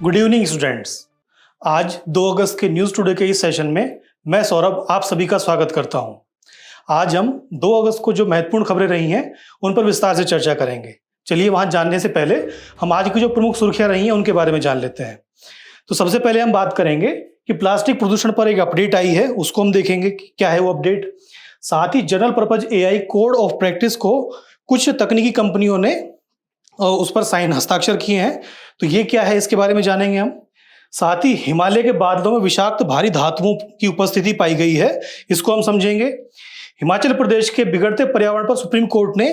Good evening students. आज 2 अगस्त के news today के इस सेशन में मैं सौरभ आप सभी का स्वागत करता हूं। आज हम 2 अगस्त को जो महत्वपूर्ण खबरें रही हैं उन पर विस्तार से चर्चा करेंगे। चलिए वहां जानने से पहले हम आज की जो प्रमुख सुर्खियां रही हैं उनके बारे में जान लेते हैं। तो सबसे पहले हम बात करेंगे कि प्लास्टिक प्रदूषण पर एक अपडेट आई है, उसको हम देखेंगे कि क्या है वो अपडेट। साथ ही general purpose AI code of practice को कुछ तकनीकी कंपनियों ने उस पर हस्ताक्षर किए हैं, तो ये क्या है इसके बारे में जानेंगे हम। साथ ही हिमालय के बादलों में विषाक्त भारी धातुओं की उपस्थिति पाई गई है, इसको हम समझेंगे। हिमाचल प्रदेश के बिगड़ते पर्यावरण पर सुप्रीम कोर्ट ने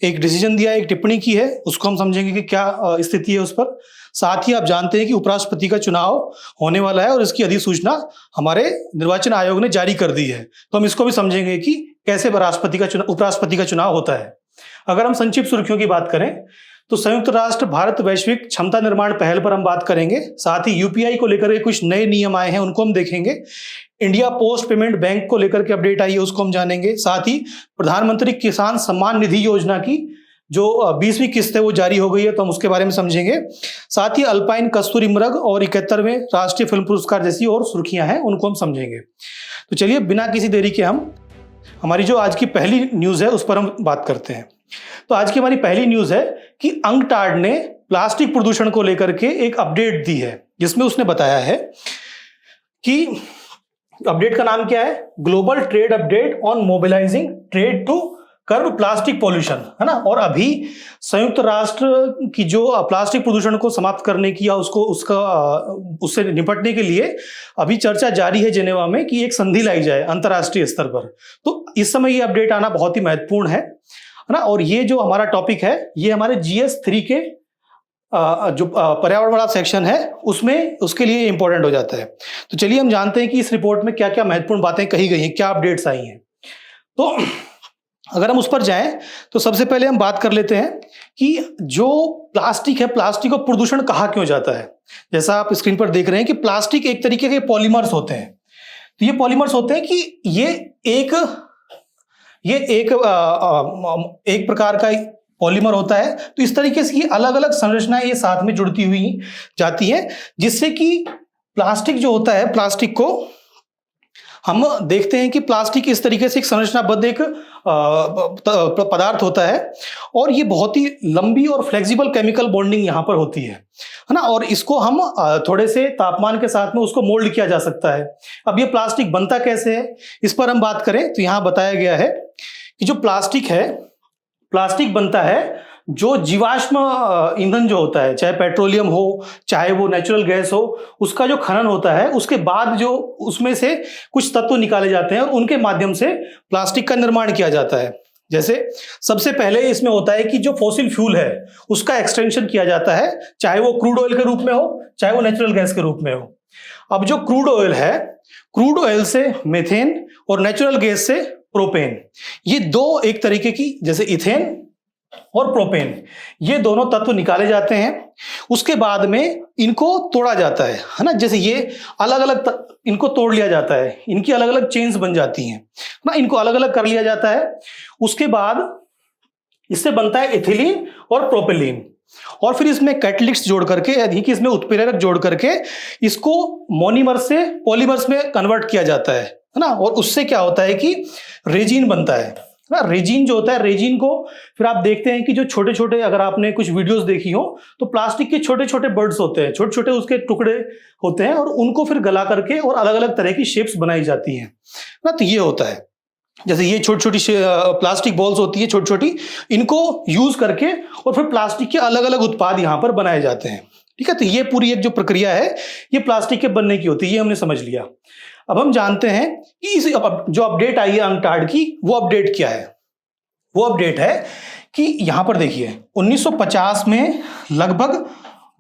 एक डिसीजन दिया, एक टिप्पणी की है, उसको हम समझेंगे कि क्या स्थिति है उस पर। साथ ही आप जानते हैं कि उपराष्ट्रपति का चुनाव होने वाला है और इसकी अधिसूचना हमारे निर्वाचन आयोग ने जारी कर दी है, तो हम इसको भी समझेंगे कि कैसे उपराष्ट्रपति का चुनाव होता है। अगर हम संक्षिप्त सुर्खियों की बात करें तो संयुक्त राष्ट्र भारत वैश्विक क्षमता निर्माण पहल पर हम बात करेंगे। साथ ही UPI को लेकर के कुछ नए नियम आए हैं, उनको हम देखेंगे। इंडिया पोस्ट पेमेंट बैंक को लेकर के अपडेट आई है, उसको हम जानेंगे। साथ ही प्रधानमंत्री किसान सम्मान निधि योजना की जो 20वीं किस्त है वो जारी हो गई है, तो हम उसके बारे में समझेंगे। साथ ही अल्पाइन कस्तूरी मृग और 71वें राष्ट्रीय फिल्म पुरस्कार जैसी और सुर्खियां हैं, उनको हम समझेंगे। तो चलिए बिना किसी देरी के हम हमारी जो आज की पहली न्यूज है उस पर हम बात करते हैं। तो आज की हमारी पहली न्यूज है कि अंकटाड ने प्लास्टिक प्रदूषण को लेकर के एक अपडेट दी है, जिसमें उसने बताया है कि अपडेट का नाम क्या है, global trade update on mobilising trade to curb plastic pollution, है ना। और अभी संयुक्त राष्ट्र की जो प्लास्टिक प्रदूषण को समाप्त करने की या उससे निपटने के लिए अभी चर्चा जारी है जेनेवा में कि एक संधि लाई जाए अंतर्राष्ट्रीय स्तर पर। तो इस समय ये अपडेट आना बहुत ही महत्वपूर्ण है ना। और ये जो हमारा टॉपिक है ये हमारे GS3 के जो पर्यावरण वाला सेक्शन है उसमें उसके लिए इंपॉर्टेंट हो जाता है। तो चलिए हम जानते हैं कि इस रिपोर्ट में क्या क्या महत्वपूर्ण बातें कही गई हैं, क्या अपडेट्स आई हैं। तो अगर हम उस पर जाएं तो सबसे पहले हम बात कर लेते हैं कि जो प्लास्टिक है, प्लास्टिक को प्रदूषण कहा क्यों जाता है। जैसा आप स्क्रीन पर देख रहे हैं कि प्लास्टिक एक तरीके के पॉलीमर्स होते हैं। तो ये पॉलीमर्स होते हैं कि ये एक प्रकार का पॉलीमर होता है। तो इस तरीके से ये अलग अलग संरचनाएं ये साथ में जुड़ती हुई जाती हैं, जिससे कि प्लास्टिक जो होता है, प्लास्टिक को हम देखते हैं कि प्लास्टिक इस तरीके से एक संरचनाबद्ध एक पदार्थ होता है और ये बहुत ही लंबी और फ्लेक्सिबल केमिकल बॉन्डिंग यहाँ पर होती है ना। और इसको हम थोड़े से तापमान के साथ में उसको मोल्ड किया जा सकता है। अब ये प्लास्टिक बनता कैसे है, इस पर हम बात करें तो यहाँ बताया गया है कि जो प्लास्टिक है, प्लास्टिक बनता है जो जीवाश्म ईंधन जो होता है, चाहे पेट्रोलियम हो चाहे वो नेचुरल गैस हो, उसका जो खनन होता है उसके बाद जो उसमें से कुछ तत्व निकाले जाते हैं और उनके माध्यम से प्लास्टिक का निर्माण किया जाता है। जैसे सबसे पहले इसमें होता है कि जो फॉसिल फ्यूल है उसका एक्सटेंशन किया जाता है, चाहे वो क्रूड ऑयल के रूप में हो चाहे वो नेचुरल गैस के रूप में हो। अब जो क्रूड ऑयल है, क्रूड ऑयल से मीथेन और नेचुरल गैस से प्रोपेन, ये दो एक तरीके की, जैसे इथेन और प्रोपेन, ये दोनों तत्व निकाले जाते हैं। उसके बाद में इनको तोड़ा जाता है ना। जैसे ये अलग अलग इनको तोड़ लिया जाता है, इनकी अलग अलग चेन्स बन जाती हैं ना, इनको अलग अलग कर लिया जाता है। उसके बाद इससे बनता है इथिलीन और प्रोपिलीन, और फिर इसमें कैटलिस्ट जोड़ करके यानी कि इसमें उत्प्रेरक जोड़ करके इसको मोनोमर से पॉलीमर्स में कन्वर्ट किया जाता है ना। और उससे क्या होता है कि रेजिन बनता है ना। रेजिन जो होता है, रेजिन को फिर आप देखते हैं कि जो छोटे छोटे, अगर आपने कुछ वीडियोस देखी हो तो प्लास्टिक के छोटे छोटे बर्ड्स होते हैं, छोटे छोटे उसके टुकड़े होते हैं और उनको फिर गला करके और अलग अलग तरह की शेप्स बनाई जाती हैं ना। तो ये होता है, जैसे ये छोटी छोटी प्लास्टिक बॉल्स होती है छोटी छोटी, इनको यूज करके और फिर प्लास्टिक के अलग अलग उत्पाद यहाँ पर बनाए जाते हैं। ठीक है, तो ये पूरी एक जो प्रक्रिया है ये प्लास्टिक के बनने की होती है, ये हमने समझ लिया। अब हम जानते हैं कि इस जो अपडेट आई है अंकटाड की, वो अपडेट क्या है। वो अपडेट है कि यहां पर देखिए 1950 में लगभग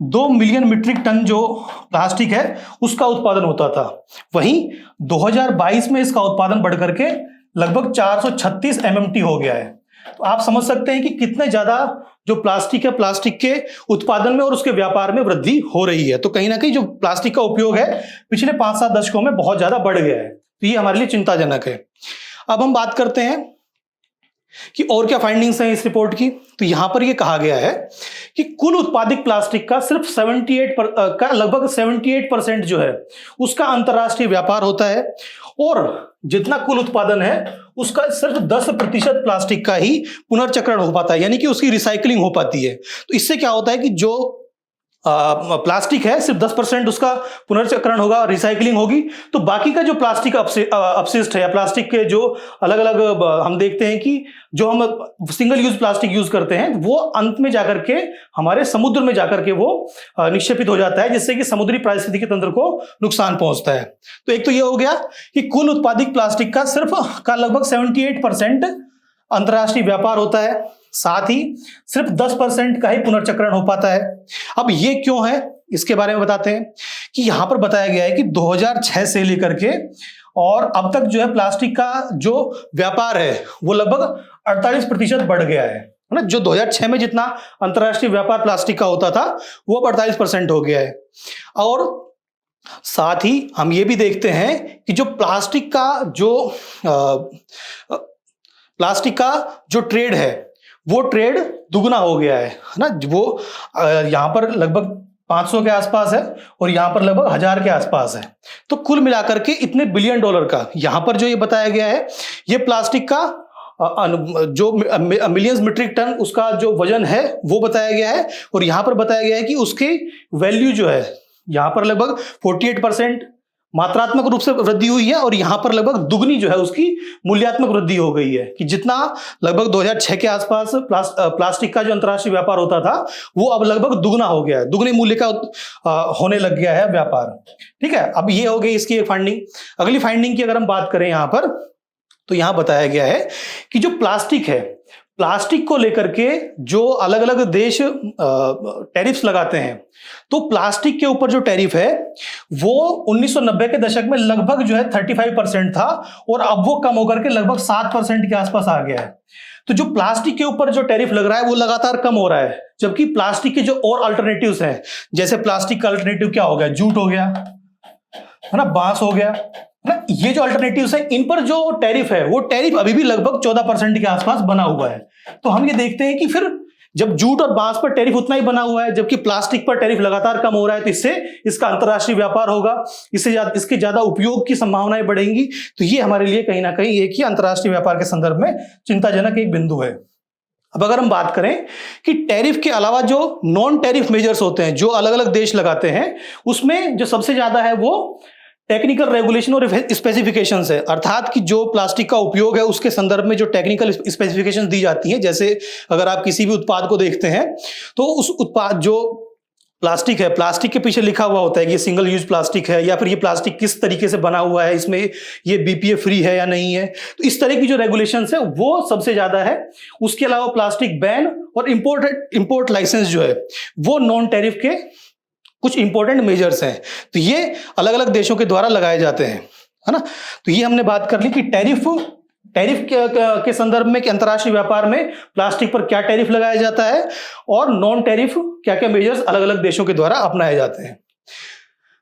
2 मिलियन मीट्रिक टन जो प्लास्टिक है उसका उत्पादन होता था। वहीं 2022 में इसका उत्पादन बढ़ करके लगभग 436 MMT हो गया है। तो आप समझ सकते हैं कि कितने ज्यादा जो प्लास्टिक है, प्लास्टिक के उत्पादन में और उसके व्यापार में वृद्धि हो रही है। तो कहीं ना कहीं जो प्लास्टिक का उपयोग है पिछले 5-7 दशकों में बहुत ज्यादा बढ़ गया है, तो ये हमारे लिए चिंताजनक है। अब हम बात करते हैं कि और क्या फाइंडिंग्स हैं इस रिपोर्ट की। तो यहां पर ये कहा गया है कि कुल उत्पादित प्लास्टिक का सिर्फ 78 का लगभग 78% जो है उसका अंतरराष्ट्रीय व्यापार होता है, और जितना कुल उत्पादन है उसका सिर्फ 10% प्लास्टिक का ही पुनर्चक्रण हो पाता है, यानी कि उसकी रिसाइकलिंग हो पाती है। तो इससे क्या होता है कि जो प्लास्टिक है सिर्फ 10% उसका पुनर्चक्रण होगा, रिसाइकलिंग होगी, तो बाकी का जो प्लास्टिक अपशिष्ट है या प्लास्टिक के जो अलग अलग हम देखते हैं कि जो हम सिंगल यूज प्लास्टिक यूज करते हैं वो अंत में जाकर के हमारे समुद्र में जाकर के वो निक्षेपित हो जाता है, जिससे कि समुद्री पारिस्थितिकी तंत्र को नुकसान पहुंचता है। तो एक तो ये हो गया कि कुल उत्पादित प्लास्टिक का लगभग 78% अंतरराष्ट्रीय व्यापार होता है, साथ ही सिर्फ 10% का ही पुनर्चक्रण हो पाता है। अब ये क्यों है इसके बारे में बताते हैं कि यहां पर बताया गया है कि 2006 से लेकर के और अब तक जो है प्लास्टिक का जो व्यापार है वो लगभग 48% बढ़ गया है ना। जो 2006 में जितना अंतरराष्ट्रीय व्यापार प्लास्टिक का होता था वो 48% हो गया है। और साथ ही हम ये भी देखते हैं कि जो प्लास्टिक का जो ट्रेड है वो ट्रेड दुगना हो गया है ना। वो यहां पर लगभग 500 के आसपास है और यहां पर लगभग 1000 के आसपास है। तो कुल मिलाकर के इतने बिलियन डॉलर का यहां पर जो ये बताया गया है, ये प्लास्टिक का जो मिलियंस मीट्रिक टन उसका जो वजन है वो बताया गया है, और यहां पर बताया गया है कि उसकी वैल्यू जो है यहां पर लगभग 48% मात्रात्मक रूप से वृद्धि हुई है, और यहां पर लगभग दुगनी जो है उसकी मूल्यात्मक वृद्धि हो गई है कि जितना लगभग 2006 के आसपास प्लास्टिक का जो अंतर्राष्ट्रीय व्यापार होता था वो अब लगभग दुगना हो गया है, दुगने मूल्य का होने लग गया है व्यापार। ठीक है, अब ये हो गई इसकी एक फाइंडिंग। अगली फाइंडिंग की अगर हम बात करें यहां पर, तो यहां बताया गया है कि जो प्लास्टिक है, प्लास्टिक को लेकर के जो अलग अलग देश टैरिफ्स लगाते हैं, तो प्लास्टिक के ऊपर जो टैरिफ है वो 1990 के दशक में लगभग जो है 35% था, और अब वो कम होकर के लगभग 7% के आसपास आ गया है। तो जो प्लास्टिक के ऊपर जो टैरिफ लग रहा है वो लगातार कम हो रहा है, जबकि प्लास्टिक के जो और अल्टरनेटिव्स हैं, जैसे प्लास्टिक का अल्टरनेटिव क्या हो गया, जूट हो गया है ना, बांस हो गया ना, ये जो अल्टरनेटिव्स हैं इन पर जो टैरिफ है वो टैरिफ अभी भी लगभग 14% के आसपास बना हुआ है। तो हम ये देखते हैं कि फिर जब जूट और बांस पर टैरिफ उतना ही बना हुआ है, जबकि प्लास्टिक पर टैरिफ लगातार कम हो रहा है, तो इससे इसका अंतरराष्ट्रीय व्यापार होगा, इसके ज्यादा उपयोग की संभावनाएं बढ़ेंगी। तो ये हमारे लिए कहीं ना कहीं एक ही अंतरराष्ट्रीय व्यापार के संदर्भ में चिंताजनक एक बिंदु है। अब अगर हम बात करें कि टैरिफ के अलावा जो नॉन टैरिफ मेजर्स होते हैं जो अलग अलग देश लगाते हैं, उसमें जो सबसे ज्यादा है वो टेक्निकल रेगुलेशन और स्पेसिफिकेशंस है, अर्थात कि जो प्लास्टिक का उपयोग है उसके संदर्भ में जो टेक्निकल स्पेसिफिकेशंस दी जाती हैं। जैसे अगर आप किसी भी उत्पाद को देखते हैं तो उस उत्पाद जो प्लास्टिक है, प्लास्टिक के पीछे लिखा हुआ होता है कि ये सिंगल यूज प्लास्टिक है, या फिर ये प्लास्टिक किस तरीके से बना हुआ है, इसमें ये बीपीए फ्री है या नहीं है। तो इस तरह की जो रेगुलेशंस है वो सबसे ज्यादा है। उसके अलावा प्लास्टिक बैन और इंपोर्ट लाइसेंस जो है वो नॉन टैरिफ के कुछ इंपॉर्टेंट मेजर्स हैं। तो ये अलग अलग देशों के द्वारा लगाए जाते हैं, है ना। तो ये हमने बात कर ली कि टैरिफ के संदर्भ में कि अंतर्राष्ट्रीय व्यापार में प्लास्टिक पर क्या टैरिफ लगाया जाता है, और नॉन टैरिफ क्या क्या मेजर्स अलग अलग देशों के द्वारा अपनाए जाते हैं।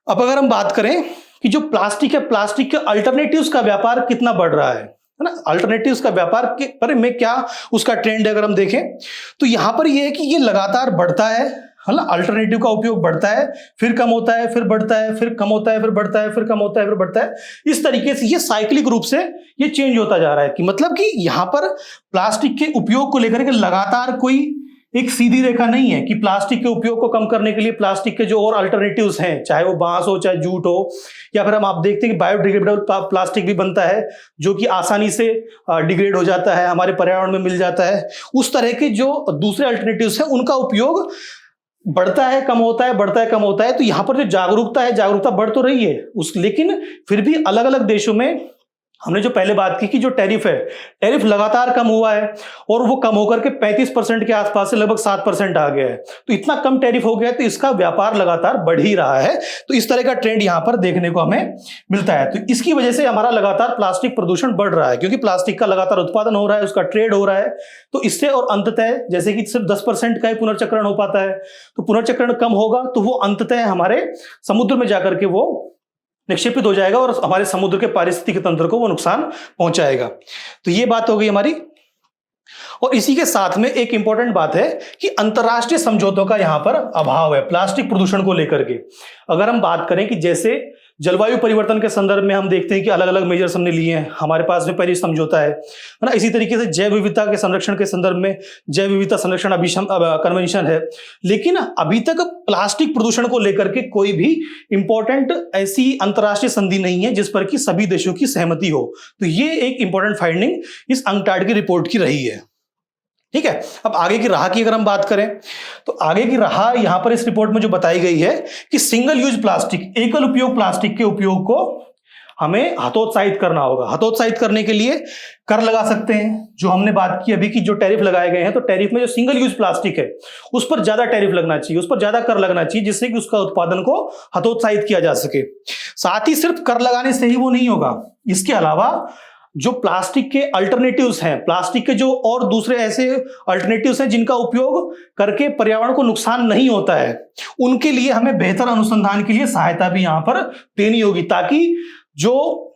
अब अगर हम बात करें कि जो प्लास्टिक है, प्लास्टिक के अल्टरनेटिव्स का व्यापार कितना बढ़ रहा है ना, अल्टरनेटिव्स का व्यापार के पर में क्या उसका ट्रेंड है अगर हम देखें, तो यहां पर यह है कि ये लगातार बढ़ता है ना। अल्टरनेटिव का उपयोग बढ़ता है, फिर कम होता है, फिर बढ़ता है, फिर कम होता है, फिर बढ़ता है, फिर कम होता है, फिर बढ़ता है। इस तरीके से ये साइक्लिक रूप से ये चेंज होता जा रहा है कि मतलब कि यहां पर प्लास्टिक के उपयोग को लेकर के लगातार कोई एक सीधी रेखा नहीं है कि प्लास्टिक के उपयोग को कम करने के लिए प्लास्टिक के जो और अल्टरनेटिव्स हैं, चाहे वो बांस हो, चाहे जूट हो, या फिर हम आप देखते हैं कि बायोडिग्रेडेबल प्लास्टिक भी बनता है जो कि आसानी से डिग्रेड हो जाता है, हमारे पर्यावरण में मिल जाता है। उस तरह के जो दूसरे अल्टरनेटिव्स हैं उनका उपयोग बढ़ता है, कम होता है, बढ़ता है, कम होता है। तो यहां पर जो जागरूकता है, जागरूकता बढ़ तो रही है लेकिन फिर भी अलग अलग देशों में हमने जो पहले बात की कि जो टैरिफ है, टैरिफ लगातार कम हुआ है, और वो कम होकर के 35% के आसपास से लगभग 7% आ गया है। तो इतना कम टैरिफ हो गया है तो इसका व्यापार लगातार बढ़ ही रहा है। तो इस तरह का ट्रेंड यहां पर देखने को हमें मिलता है। तो इसकी वजह से हमारा लगातार प्लास्टिक प्रदूषण बढ़ रहा है, क्योंकि प्लास्टिक का लगातार उत्पादन हो रहा है, उसका ट्रेड हो रहा है। तो इससे और अंततः जैसे कि सिर्फ 10% का ही पुनर्चक्रण हो पाता है, तो पुनर्चक्रण कम होगा तो वो अंततः हमारे समुद्र में जाकर के वो निक्षेपित हो जाएगा और हमारे समुद्र के पारिस्थितिक तंत्र को वो नुकसान पहुंचाएगा। तो ये बात हो गई हमारी और इसी के साथ में एक इंपॉर्टेंट बात है कि अंतर्राष्ट्रीय समझौतों का यहां पर अभाव है प्लास्टिक प्रदूषण को लेकर के। अगर हम बात करें कि जैसे जलवायु परिवर्तन के संदर्भ में हम देखते हैं कि अलग अलग मेजर्स हमने लिए हैं, हमारे पास में पेरिस समझौता है ना। इसी तरीके से जैव विविधता के संरक्षण के संदर्भ में जैव विविधता संरक्षण कन्वेंशन है। लेकिन अभी तक प्लास्टिक प्रदूषण को लेकर के कोई भी इंपॉर्टेंट ऐसी अंतर्राष्ट्रीय संधि नहीं है जिस पर कि सभी देशों की सहमति हो। तो ये एक इंपॉर्टेंट फाइंडिंग इस अंकटाड की रिपोर्ट की रही है। ठीक है, अब आगे की राह की अगर हम बात करें तो आगे की राह यहां पर इस रिपोर्ट में जो बताई गई है कि सिंगल यूज प्लास्टिक, एकल उपयोग प्लास्टिक के उपयोग को हमें हतोत्साहित करना होगा। हतोत्साहित करने के लिए कर लगा सकते हैं, जो हमने बात की अभी कि जो टैरिफ लगाए गए हैं, तो टैरिफ में जो सिंगल यूज प्लास्टिक है उस पर ज्यादा टैरिफ लगना चाहिए, उस पर ज्यादा कर लगना चाहिए, जिससे कि उसका उत्पादन को हतोत्साहित किया जा सके। साथ ही सिर्फ कर लगाने से ही वो नहीं होगा, इसके अलावा जो प्लास्टिक के अल्टरनेटिव्स हैं, प्लास्टिक के जो और दूसरे ऐसे अल्टरनेटिव्स हैं जिनका उपयोग करके पर्यावरण को नुकसान नहीं होता है, उनके लिए हमें बेहतर अनुसंधान के लिए सहायता भी यहां पर देनी होगी, ताकि जो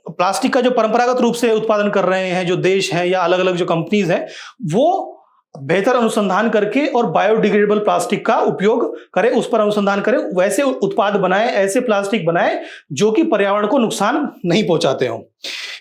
प्लास्टिक का जो परंपरागत रूप से उत्पादन कर रहे हैं जो देश हैं या अलग अलग जो कंपनीज हैं, वो बेहतर अनुसंधान करके और बायोडिग्रेडेबल प्लास्टिक का उपयोग करें, उस पर अनुसंधान करें, वैसे उत्पाद बनाएं, ऐसे प्लास्टिक बनाएं जो कि पर्यावरण को नुकसान नहीं पहुंचाते हो।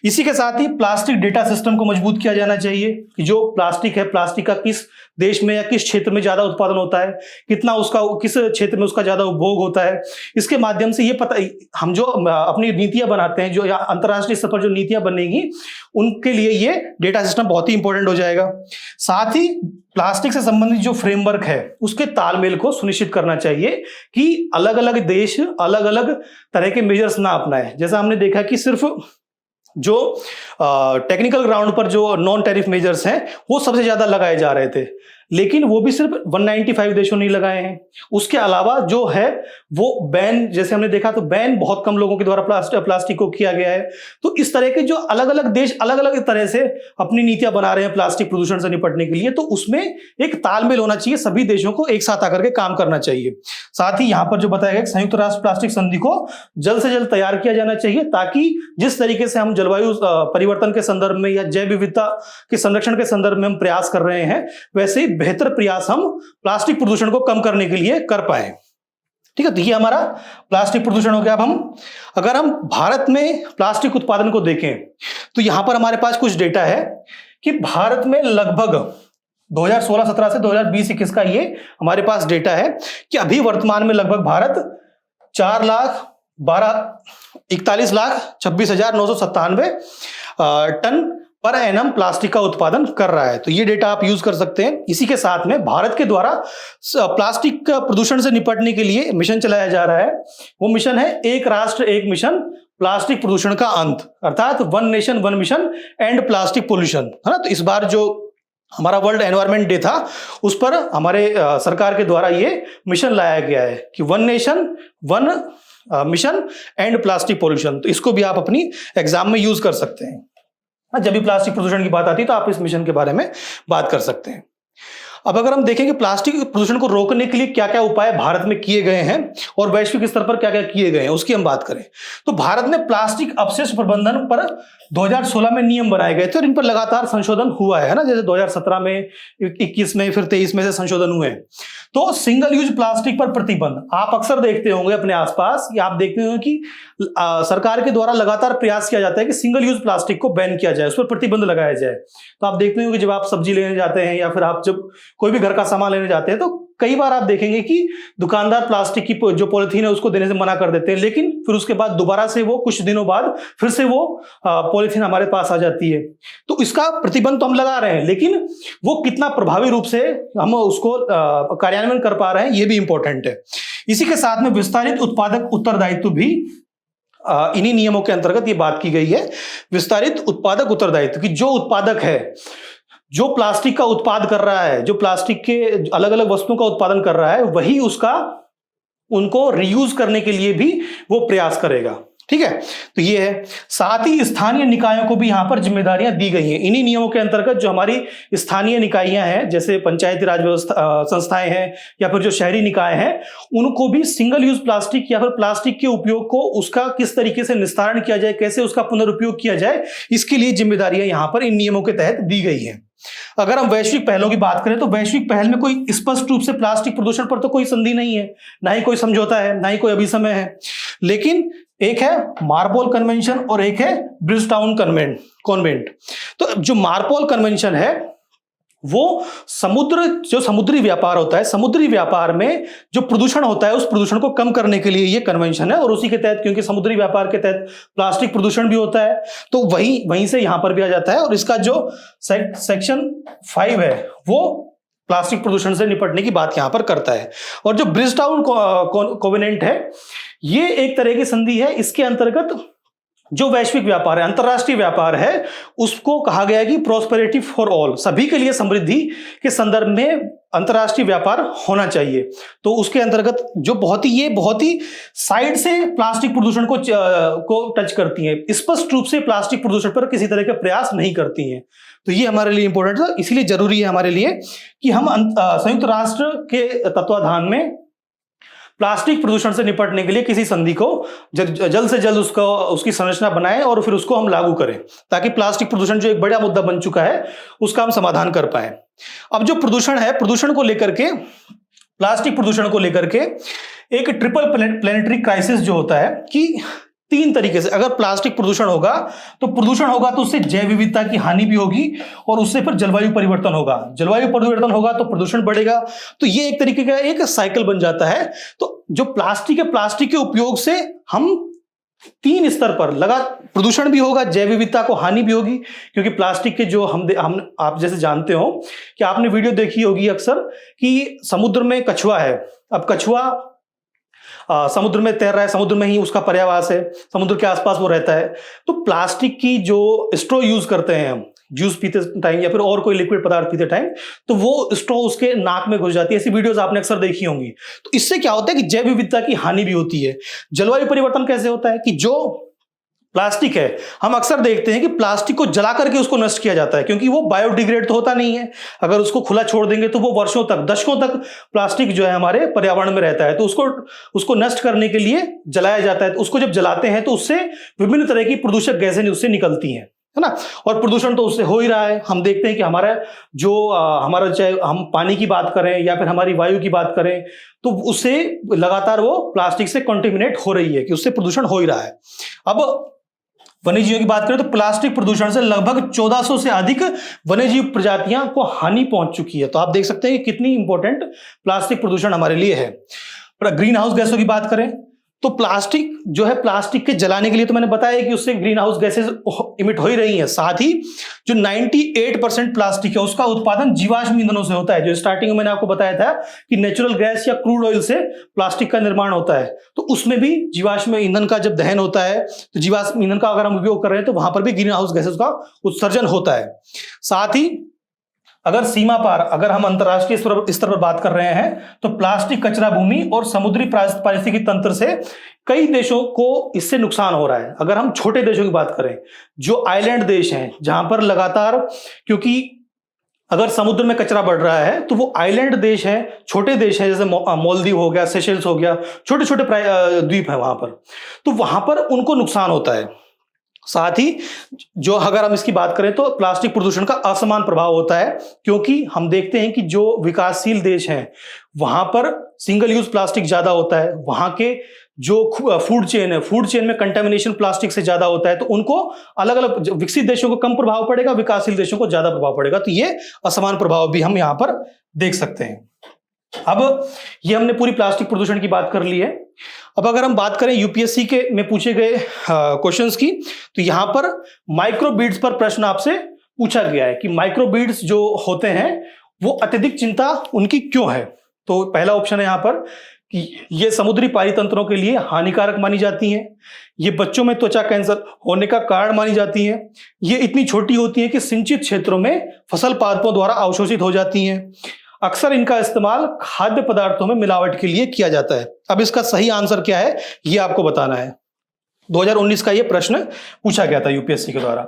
इसी के साथ ही प्लास्टिक डेटा सिस्टम को मजबूत किया जाना चाहिए कि जो प्लास्टिक है, प्लास्टिक का किस देश में या किस क्षेत्र में ज्यादा उत्पादन होता है, कितना उसका किस क्षेत्र में उसका ज्यादा उपभोग होता है। इसके माध्यम से ये पता, हम जो अपनी नीतियां बनाते हैं, जो अंतर्राष्ट्रीय स्तर पर जो नीतियां बनेगी, उनके लिए ये डेटा सिस्टम बहुत ही इंपॉर्टेंट हो जाएगा। साथ ही प्लास्टिक से संबंधित जो फ्रेमवर्क है उसके तालमेल को सुनिश्चित करना चाहिए कि अलग अलग देश अलग अलग तरह के मेजर्स ना अपनाएं। जैसा हमने देखा कि सिर्फ जो टेक्निकल ग्राउंड पर जो नॉन टैरिफ मेजर्स हैं वो सबसे ज्यादा लगाए जा रहे थे, लेकिन वो भी सिर्फ 195 देशों ने लगाए हैं। उसके अलावा जो है वो बैन, जैसे हमने देखा तो बैन बहुत कम लोगों के द्वारा प्लास्टिक को किया गया है। तो इस तरह के जो अलग अलग देश अलग अलग तरह से अपनी नीतियां बना रहे हैं प्लास्टिक प्रदूषण से निपटने के लिए, तो उसमें एक तालमेल होना चाहिए, सभी देशों को एक साथ आकर के काम करना चाहिए। साथ ही यहां पर जो बताया गया संयुक्त राष्ट्र प्लास्टिक संधि को जल्द से जल्द तैयार किया जाना चाहिए, ताकि जिस तरीके से हम जलवायु परिवर्तन के संदर्भ में या जैव विविधता के संरक्षण के संदर्भ में हम प्रयास कर रहे हैं, वैसे ही बेहतर प्रयास हम प्लास्टिक प्रदूषण को कम करने के लिए कर पाए। ठीक है, तो ये हमारा प्लास्टिक प्रदूषण हो गया। अब अगर हम भारत में प्लास्टिक उत्पादन को देखें तो यहां पर हमारे पास कुछ डेटा है कि भारत में लगभग 2016-17 से 2020-21 का ये हमारे पास डेटा है कि अभी वर्तमान में लगभग Bharat 4,41,26,997 tonne per annum plastic का उत्पादन कर रहा है। तो ये डेटा आप यूज कर सकते हैं। इसी के साथ में भारत के द्वारा प्लास्टिक प्रदूषण से निपटने के लिए मिशन चलाया जा रहा है। वो मिशन है एक राष्ट्र एक मिशन प्लास्टिक प्रदूषण का अंत, अर्थात one nation one mission and plastic pollution, है ना। तो इस बार जो हमारा वर्ल्ड एनवायरनमेंट डे था उस पर हमारे सरकार के द्वारा ये मिशन लाया गया है कि one nation one mission and plastic pollution. तो इसको भी आप अपनी एग्जाम में यूज कर सकते हैं। जब भी प्लास्टिक प्रदूषण की बात आती है तो आप इस मिशन के बारे में बात कर सकते हैं। अब अगर हम देखें कि प्लास्टिक प्रदूषण को रोकने के लिए क्या क्या उपाय भारत में किए गए हैं और वैश्विक स्तर पर क्या क्या किए गए हैं, उसकी हम बात करें तो भारत ने प्लास्टिक अपशिष्ट प्रबंधन पर 2016 में नियम बनाए गए थे और इन पर लगातार संशोधन हुआ है ना। जैसे 2017 में, 21 में, फिर 23 में से संशोधन हुए। तो सिंगल यूज प्लास्टिक पर प्रतिबंध आप अक्सर देखते होंगे अपने आसपास, या आप देखते होंगे कि सरकार के द्वारा लगातार प्रयास किया जाता है कि सिंगल यूज प्लास्टिक को बैन किया जाए, उस पर प्रतिबंध लगाया जाए। तो आप देखते होंगे जब आप सब्जी लेने जाते हैं या फिर आप जब कोई भी घर का सामान लेने जाते हैं तो कई बार आप देखेंगे कि दुकानदार प्लास्टिक की जो पॉलिथीन है उसको देने से मना कर देते हैं, लेकिन फिर उसके बाद दोबारा से वो कुछ दिनों बाद फिर से वो पॉलिथीन हमारे पास आ जाती है। तो इसका प्रतिबंध तो हम लगा रहे हैं, लेकिन वो कितना प्रभावी रूप से हम उसको कार्यान्वयन कर पा रहे हैं ये भी इंपॉर्टेंट है। इसी के साथ में विस्तारित उत्पादक उत्तरदायित्व भी इन्हीं नियमों के अंतर्गत ये बात की गई है। विस्तारित उत्पादक उत्तरदायित्व की जो उत्पादक है, जो प्लास्टिक का उत्पाद कर रहा है, जो प्लास्टिक के अलग अलग वस्तुओं का उत्पादन कर रहा है, वही उसका उनको रीयूज करने के लिए भी वो प्रयास करेगा। ठीक है, तो ये है। साथ ही स्थानीय निकायों को भी यहां पर जिम्मेदारियां दी गई हैं। इन्हीं नियमों के अंतर्गत जो हमारी स्थानीय निकायां हैं, जैसे पंचायती राज व्यवस्था संस्थाएं हैं या फिर जो शहरी निकाय हैं, उनको भी सिंगल यूज प्लास्टिक या फिर प्लास्टिक के उपयोग को उसका किस तरीके से निस्तारण किया जाए, कैसे उसका पुनरुपयोग किया जाए, इसके लिए जिम्मेदारियां यहां पर इन नियमों के तहत दी गई हैं। अगर हम वैश्विक पहलों की बात करें तो वैश्विक पहल में कोई स्पष्ट रूप से प्लास्टिक प्रदूषण पर तो कोई संधि नहीं है, ना ही कोई समझौता है, ना ही कोई अभिसमय है। लेकिन एक है मार्पोल कन्वेंशन और एक है ब्रिजटाउन कॉन्वेंट। तो जो मार्पोल कन्वेंशन है वो जो समुद्री व्यापार होता है, समुद्री व्यापार में जो प्रदूषण होता है उस प्रदूषण को कम करने के लिए ये कन्वेंशन है। और उसी के तहत, क्योंकि समुद्री व्यापार के तहत प्लास्टिक प्रदूषण भी होता है, तो वहीं से यहां पर भी आ जाता है। और इसका जो सेक्शन 5 है वो प्लास्टिक प्रदूषण से निपटने की बात यहां पर करता है। और जो ब्रिजटाउन कोवेनेंट है ये एक तरह की संधि है। इसके अंतर्गत जो वैश्विक व्यापार है, अंतरराष्ट्रीय व्यापार है, उसको कहा गया है कि प्रोस्पेरिटी फॉर ऑल, सभी के लिए समृद्धि के संदर्भ में अंतरराष्ट्रीय व्यापार होना चाहिए। तो उसके अंतर्गत जो बहुत ही साइड से प्लास्टिक प्रदूषण को टच करती हैं, स्पष्ट रूप से प्लास्टिक प्रदूषण पर किसी तरह के प्रयास नहीं करती हैं। तो ये हमारे लिए इंपॉर्टेंट है, इसलिए जरूरी है हमारे लिए कि हम संयुक्त राष्ट्र के तत्वाधान में प्लास्टिक प्रदूषण से निपटने के लिए किसी संधि को जल्द से जल्द उसकी संरचना बनाएं और फिर उसको हम लागू करें, ताकि प्लास्टिक प्रदूषण जो एक बड़ा मुद्दा बन चुका है उसका हम समाधान कर पाए। अब जो प्रदूषण है, प्रदूषण को लेकर के, प्लास्टिक प्रदूषण को लेकर के एक ट्रिपल प्लेनेटरी क्राइसिस जो होता है कि 3 तरीके से अगर प्लास्टिक प्रदूषण होगा तो उससे जैव विविधता की हानि भी होगी और उससे फिर जलवायु परिवर्तन होगा। जलवायु परिवर्तन होगा तो प्रदूषण बढ़ेगा। तो ये एक तरीके का एक साइकिल बन जाता है। तो जो प्लास्टिक है, प्लास्टिक के उपयोग से हम 3 स्तर पर प्रदूषण भी होगा, जैव विविधता को हानि भी होगी, क्योंकि प्लास्टिक के जो हम आप जैसे जानते हो कि आपने वीडियो देखी होगी अक्सर कि समुद्र में कछुआ है। अब कछुआ समुद्र में तैर रहा है, समुद्र में ही उसका पर्यावास है, समुद्र के आसपास वो रहता है। तो प्लास्टिक की जो स्ट्रॉ यूज करते हैं हम जूस पीते टाइम या फिर और कोई लिक्विड पदार्थ पीते टाइम, तो वो स्ट्रॉ उसके नाक में घुस जाती है। ऐसी वीडियोस आपने अक्सर देखी होंगी। तो इससे क्या होता है कि जैव विविधता की हानि भी होती है। जलवायु परिवर्तन कैसे होता है कि जो प्लास्टिक है, हम अक्सर देखते हैं कि प्लास्टिक को जला करके उसको नष्ट किया जाता है, क्योंकि वो बायोडिग्रेड तो होता नहीं है। अगर उसको खुला छोड़ देंगे तो वो वर्षों तक, दशकों तक प्लास्टिक जो है हमारे पर्यावरण में रहता है। तो उसको नष्ट करने के लिए जलाया जाता है। तो उसको जब जलाते हैं तो उससे विभिन्न तरह की प्रदूषक गैसें उससे निकलती हैं, है ना। और प्रदूषण तो उससे हो ही रहा है। हम देखते हैं कि हमारा चाहे हम पानी की बात करें या फिर हमारी वायु की बात करें, तो उससे लगातार वो प्लास्टिक से कॉन्टेमिनेट हो रही है, कि उससे प्रदूषण हो ही रहा है। अब वन्यजीवों की बात करें तो प्लास्टिक प्रदूषण से लगभग 1400 से अधिक वन्यजीव प्रजातियां को हानि पहुंच चुकी है। तो आप देख सकते हैं कि कितनी इंपॉर्टेंट प्लास्टिक प्रदूषण हमारे लिए है। पर ग्रीन हाउस गैसों की बात करें तो प्लास्टिक जो है, प्लास्टिक के जलाने के लिए तो मैंने बताया कि उससे ग्रीन हाउस गैसेस इमिट हो ही रही हैं। साथ ही जो 98% प्लास्टिक है उसका उत्पादन जीवाश्म ईंधनों से होता है। जो स्टार्टिंग में मैंने आपको बताया था कि नेचुरल गैस या क्रूड ऑयल से प्लास्टिक का निर्माण होता है, तो उसमें भी जीवाश्म ईंधन का जब दहन होता है, तो जीवाश्म ईंधन का अगर हम उपयोग कर रहे हैं तो वहां पर भी ग्रीन हाउस गैसेस का उत्सर्जन होता है। साथ ही अगर सीमा पार, अगर हम अंतरराष्ट्रीय स्तर पर बात कर रहे हैं, तो प्लास्टिक कचरा भूमि और समुद्री पारिस्थितिकी तंत्र से कई देशों को इससे नुकसान हो रहा है। अगर हम छोटे देशों की बात करें, जो आइलैंड देश हैं, जहां पर लगातार, क्योंकि अगर समुद्र में कचरा बढ़ रहा है तो वो आइलैंड देश हैं, छोटे देश हैं, जैसे मालदीव हो गया, सेशेल्स हो गया, छोटे छोटे द्वीप है वहां पर, तो वहां पर उनको नुकसान होता है। साथ ही जो अगर हम इसकी बात करें तो प्लास्टिक प्रदूषण का असमान प्रभाव होता है, क्योंकि हम देखते हैं कि जो विकासशील देश हैं वहां पर सिंगल यूज प्लास्टिक ज्यादा होता है। वहां के जो फूड चेन है, फूड चेन में कंटेमिनेशन प्लास्टिक से ज्यादा होता है, तो उनको अलग अलग विकसित देशों को कम प्रभाव पड़ेगा, विकासशील देशों को ज्यादा प्रभाव पड़ेगा। तो ये असमान प्रभाव भी हम यहां पर देख सकते हैं। अब ये हमने पूरी प्लास्टिक प्रदूषण की बात कर ली है। अब अगर हम बात करें यूपीएससी के में पूछे गए क्वेश्चंस की, तो यहां पर माइक्रोबीड्स पर प्रश्न आपसे पूछा गया है कि माइक्रोबीड्स जो होते हैं वो अत्यधिक चिंता उनकी क्यों है। तो पहला ऑप्शन है यहां पर कि ये समुद्री पारितंत्रों के लिए हानिकारक मानी जाती हैं, ये बच्चों में त्वचा कैंसर होने का कारण मानी जाती हैं, ये इतनी छोटी होती हैं कि सिंचित क्षेत्रों में फसल पादपों द्वारा अवशोषित हो जाती हैं, अक्सर इनका इस्तेमाल खाद्य पदार्थों में मिलावट के लिए किया जाता है। अब इसका सही आंसर क्या है ये आपको बताना है। 2019 का ये प्रश्न पूछा गया था यूपीएससी के द्वारा।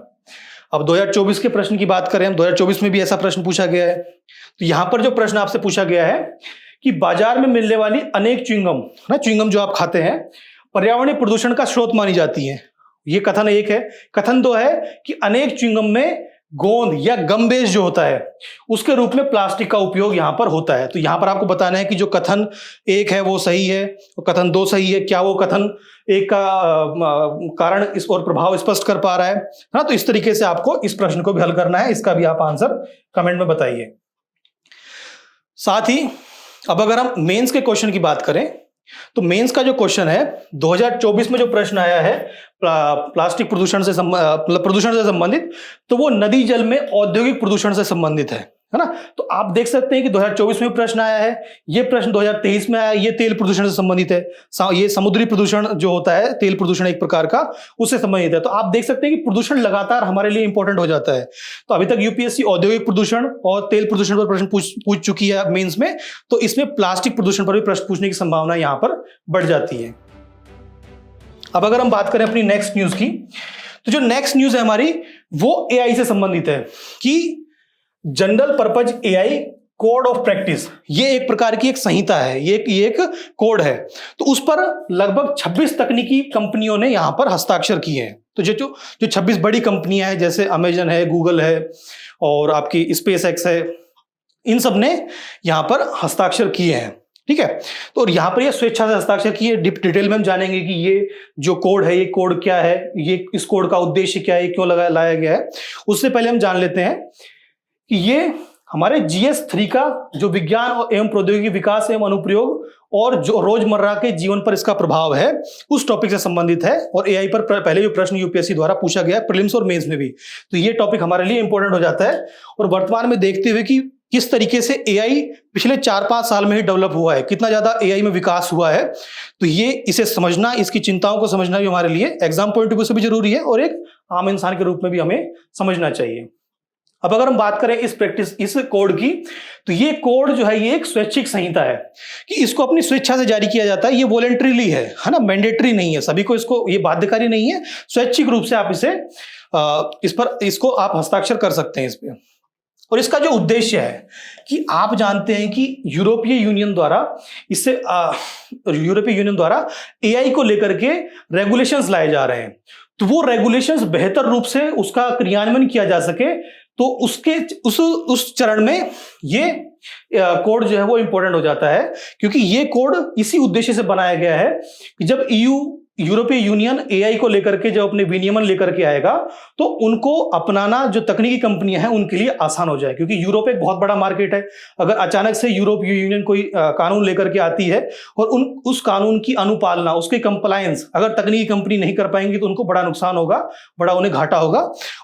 अब 2024 के प्रश्न की बात करें, 2024 में भी ऐसा प्रश्न पूछा गया है। तो यहां पर जो प्रश्न आपसे पूछा गया है कि बाजार में मिलने वाली अनेक च्युइंगम जो आप खाते हैं, पर्यावरणीय प्रदूषण का स्रोत मानी जाती है। ये कथन एक है। कथन दो है कि अनेक च्युइंगम में गोंद या गमबेज जो होता है उसके रूप में प्लास्टिक का उपयोग यहां पर होता है। तो यहां पर आपको बताना है कि जो कथन 1 है वो सही है और कथन 2 सही है। क्या वो कथन 1 का कारण इस और प्रभाव स्पष्ट कर पा रहा है ना? तो इस तरीके से आपको इस प्रश्न को भी हल करना है। इसका भी आप आंसर कमेंट में बताइए। साथ ही अब अगर हम मेंस के क्वेश्चन की बात करें तो मेंस का जो क्वेश्चन है 2024 में जो प्रश्न आया है प्लास्टिक प्रदूषण से संबंधित, तो वो नदी जल में औद्योगिक प्रदूषण से संबंधित है ना? तो आप देख सकते हैं कि 2024 में प्रश्न आया है, ये प्रश्न 2023 में आया है, ये तेल प्रदूषण से संबंधित है। ये समुद्री प्रदूषण जो होता है, तेल प्रदूषण एक प्रकार का, उससे संबंधित है। तो आप देख सकते हैं कि प्रदूषण लगातार हमारे लिए इंपॉर्टेंट हो जाता है। तो अभी तक यूपीएससी औद्योगिक प्रदूषण और तेल प्रदूषण पर प्रश्न पूछ चुकी है मेंस में, तो इसमें प्लास्टिक प्रदूषण पर भी प्रश्न पूछने की संभावना यहां पर बढ़ जाती है। अब अगर हम बात करें अपनी नेक्स्ट न्यूज की, तो जो नेक्स्ट न्यूज है हमारी वो एआई से संबंधित है कि general purpose AI code of practice, ये एक प्रकार की एक संहिता है, ये एक कोड है। तो उस पर लगभग 26 तकनीकी कंपनियों ने यहां पर हस्ताक्षर किए हैं। तो जो 26 बड़ी कंपनियां हैं, जैसे अमेजन है, गूगल है और आपकी स्पेस एक्स है, इन सब ने यहां पर हस्ताक्षर किए हैं। ठीक है, तो यहां पर ये स्वेच्छा से हस्ताक्षर किए। डिटेल में हम जानेंगे कि ये जो कोड है, ये कोड क्या है, ये इस कोड का उद्देश्य क्या है, क्यों लाया गया है। उससे पहले हम जान लेते हैं कि ये हमारे GS3 का जो विज्ञान एवं प्रौद्योगिकी विकास एवं अनुप्रयोग और जो रोजमर्रा के जीवन पर इसका प्रभाव है, उस टॉपिक से संबंधित है। और एआई पर पहले भी प्रश्न यूपीएससी द्वारा पूछा गया है, प्रीलिम्स और मेंस में भी। तो ये टॉपिक हमारे लिए इंपॉर्टेंट हो जाता है। और वर्तमान में देखते हुए कि किस तरीके से एआई पिछले 4-5 साल में ही डेवलप हुआ है, कितना ज्यादा एआई में विकास हुआ है, तो ये इसे समझना, इसकी चिंताओं को समझना भी हमारे लिए एग्जाम पॉइंट ऑफ व्यू से भी जरूरी है और एक आम इंसान के रूप में भी हमें समझना चाहिए। अब अगर हम बात करें इस कोड की, तो ये कोड जो है ये एक स्वैच्छिक संहिता है कि इसको अपनी स्वेच्छा से जारी किया जाता है। ये वॉलेंटरीली है ना, मैंडेटरी नहीं है, सभी को इसको, ये बाध्यकारी नहीं है, स्वैच्छिक रूप से आप इसको आप हस्ताक्षर कर सकते हैं इस पे। और इसका जो उद्देश्य है कि आप जानते हैं कि यूरोपीय यूनियन द्वारा एआई को लेकर के रेगुलेशंस लाए जा रहे हैं। तो वो रेगुलेशंस बेहतर रूप से उसका क्रियान्वयन किया जा सके, तो उस चरण में ये कोड जो है वो इंपॉर्टेंट हो जाता है, क्योंकि ये कोड इसी उद्देश्य से बनाया गया है कि जब यूरोपीय यूनियन एआई को लेकर के जब अपने विनियमन लेकर के आएगा, तो उनको अपनाना जो तकनीकी कंपनियां हैं उनके लिए आसान हो जाए। क्योंकि यूरोप एक बहुत बड़ा मार्केट है। अगर अचानक से यूरोपीय यूनियन कोई कानून लेकर के आती है और उस कानून की अनुपालना, उसके कंप्लायंस अगर तकनीकी कंपनी नहीं कर पाएंगी, तो उनको बड़ा नुकसान होगा, बड़ा उन्हें घाटा होगा,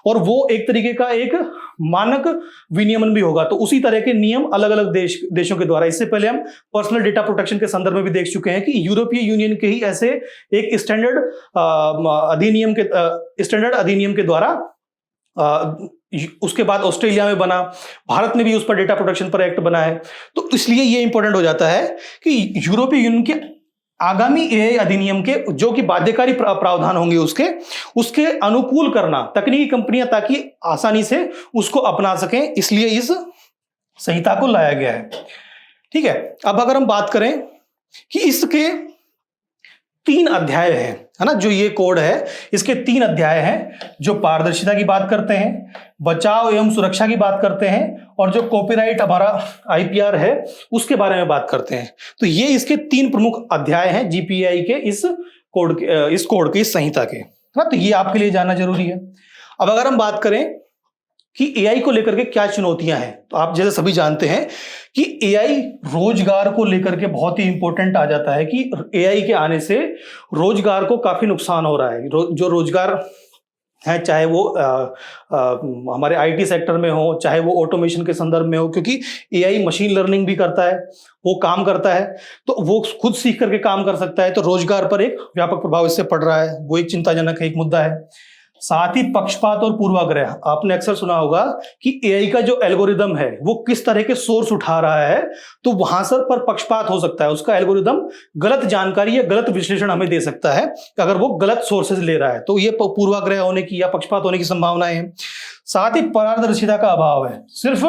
और वो एक तरीके का एक मानक विनियमन भी होगा। तो उसी तरह के नियम अलग अलग देशों के द्वारा, इससे पहले हम पर्सनल डेटा प्रोटेक्शन के संदर्भ में भी देख चुके हैं कि यूरोपीय यूनियन के ही ऐसे एक स्टैंडर्ड अधिनियम के द्वारा, उसके बाद ऑस्ट्रेलिया में बना, भारत में भी उस पर डेटा प्रोटेक्शन पर एक्ट बना है। तो इसलिए यह इंपॉर्टेंट हो जाता है कि यूरोपीय यूनियन के आगामी एआई अधिनियम के जो कि बाध्यकारी प्रावधान होंगे उसके अनुकूल करना तकनीकी कंपनियां, ताकि आसानी से उसको अपना सकें, इसलिए इस संहिता को लाया गया है। ठीक है, अब अगर हम बात करें कि इसके 3 अध्याय हैं, है ना, जो ये कोड है इसके 3 अध्याय हैं, जो पारदर्शिता की बात करते हैं, बचाव एवं सुरक्षा की बात करते हैं, और जो कॉपीराइट हमारा आईपीआर है उसके बारे में बात करते हैं। तो ये इसके 3 प्रमुख अध्याय हैं जीपीआई के इस कोड के इस संहिता के, है ना। तो ये आपके लिए जानना जरूरी है। अब अगर हम बात करें कि एआई को लेकर के क्या चुनौतियां हैं, तो आप जैसे सभी जानते हैं कि एआई रोजगार को लेकर के बहुत ही इंपॉर्टेंट आ जाता है कि एआई के आने से रोजगार को काफी नुकसान हो रहा है। जो रोजगार है, चाहे वो हमारे आईटी सेक्टर में हो, चाहे वो ऑटोमेशन के संदर्भ में हो, क्योंकि एआई मशीन लर्निंग भी करता है, वो काम करता है, तो वो खुद सीख करके काम कर सकता है। तो रोजगार पर एक व्यापक प्रभाव इससे पड़ रहा है, वो एक चिंताजनक है, एक मुद्दा है। साथ ही पक्षपात और पूर्वाग्रह, आपने अक्सर सुना होगा कि एआई का जो एल्गोरिदम है वो किस तरह के सोर्स उठा रहा है, तो वहां पर पक्षपात हो सकता है। उसका एल्गोरिदम गलत जानकारी या गलत विश्लेषण हमें दे सकता है अगर वो गलत सोर्सेज ले रहा है, तो ये पूर्वाग्रह होने की या पक्षपात होने की संभावना है। साथ ही पारदर्शिता का अभाव है। सिर्फ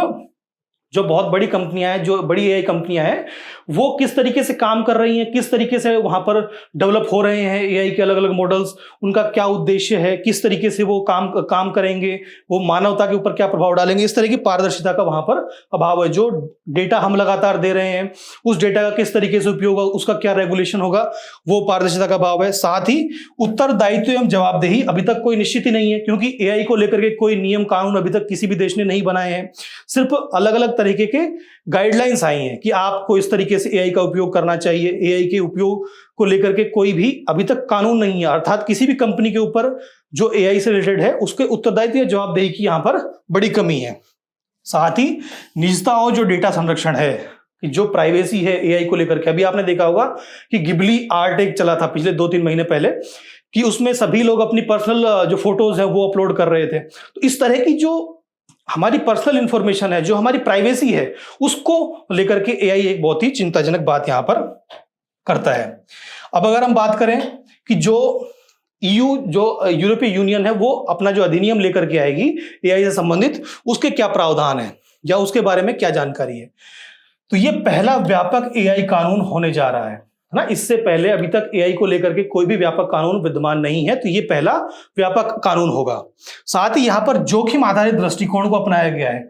जो बहुत बड़ी कंपनियां हैं, जो बड़ी एआई कंपनियां हैं, वो किस तरीके से काम कर रही हैं, किस तरीके से वहां पर डेवलप हो रहे हैं एआई के अलग अलग मॉडल्स, उनका क्या उद्देश्य है, किस तरीके से वो काम करेंगे, वो मानवता के ऊपर क्या प्रभाव डालेंगे, इस तरह की पारदर्शिता का वहां पर अभाव है। जो डेटा हम लगातार दे रहे हैं, उस डेटा का किस तरीके से उपयोग होगा, उसका क्या रेगुलेशन होगा, वो पारदर्शिता का अभाव है। साथ ही उत्तरदायित्व एवं जवाबदेही अभी तक कोई निश्चित ही नहीं है, क्योंकि एआई को लेकर के कोई नियम कानून अभी तक किसी भी देश ने नहीं बनाए हैं। सिर्फ अलग अलग तरीके के गाइडलाइंस आई हैं कि आपको इस तरीके से एआई का उपयोग करना चाहिए। एआई के उपयोग को लेकर के कोई भी अभी तक कानून नहीं है, अर्थात किसी भी कंपनी के ऊपर जो एआई से रिलेटेड है उसके उत्तरदायित्व या जवाबदेही की यहां पर बड़ी कमी है। साथ ही निजता और जो डेटा संरक्षण है, कि जो प्राइवेसी है एआई को लेकर के, अभी आपने देखा होगा कि गिबली आर्ट एक चला था पिछले 2-3 महीने पहले, कि उसमें सभी लोग अपनी पर्सनल जो फोटोज है वो अपलोड कर रहे थे। तो इस तरह की जो हमारी पर्सनल इंफॉर्मेशन है, जो हमारी प्राइवेसी है, उसको लेकर के एआई एक बहुत ही चिंताजनक बात यहां पर करता है। अब अगर हम बात करें कि जो यूरोपीय यूनियन है, वो अपना जो अधिनियम लेकर के आएगी एआई से संबंधित, उसके क्या प्रावधान है या उसके बारे में क्या जानकारी है, तो ये पहला व्यापक एआई कानून होने जा रहा है ना। इससे पहले अभी तक एआई को लेकर के कोई भी व्यापक कानून विद्यमान नहीं है, तो ये पहला व्यापक कानून होगा। साथ ही यहां पर जोखिम आधारित दृष्टिकोण को अपनाया गया है।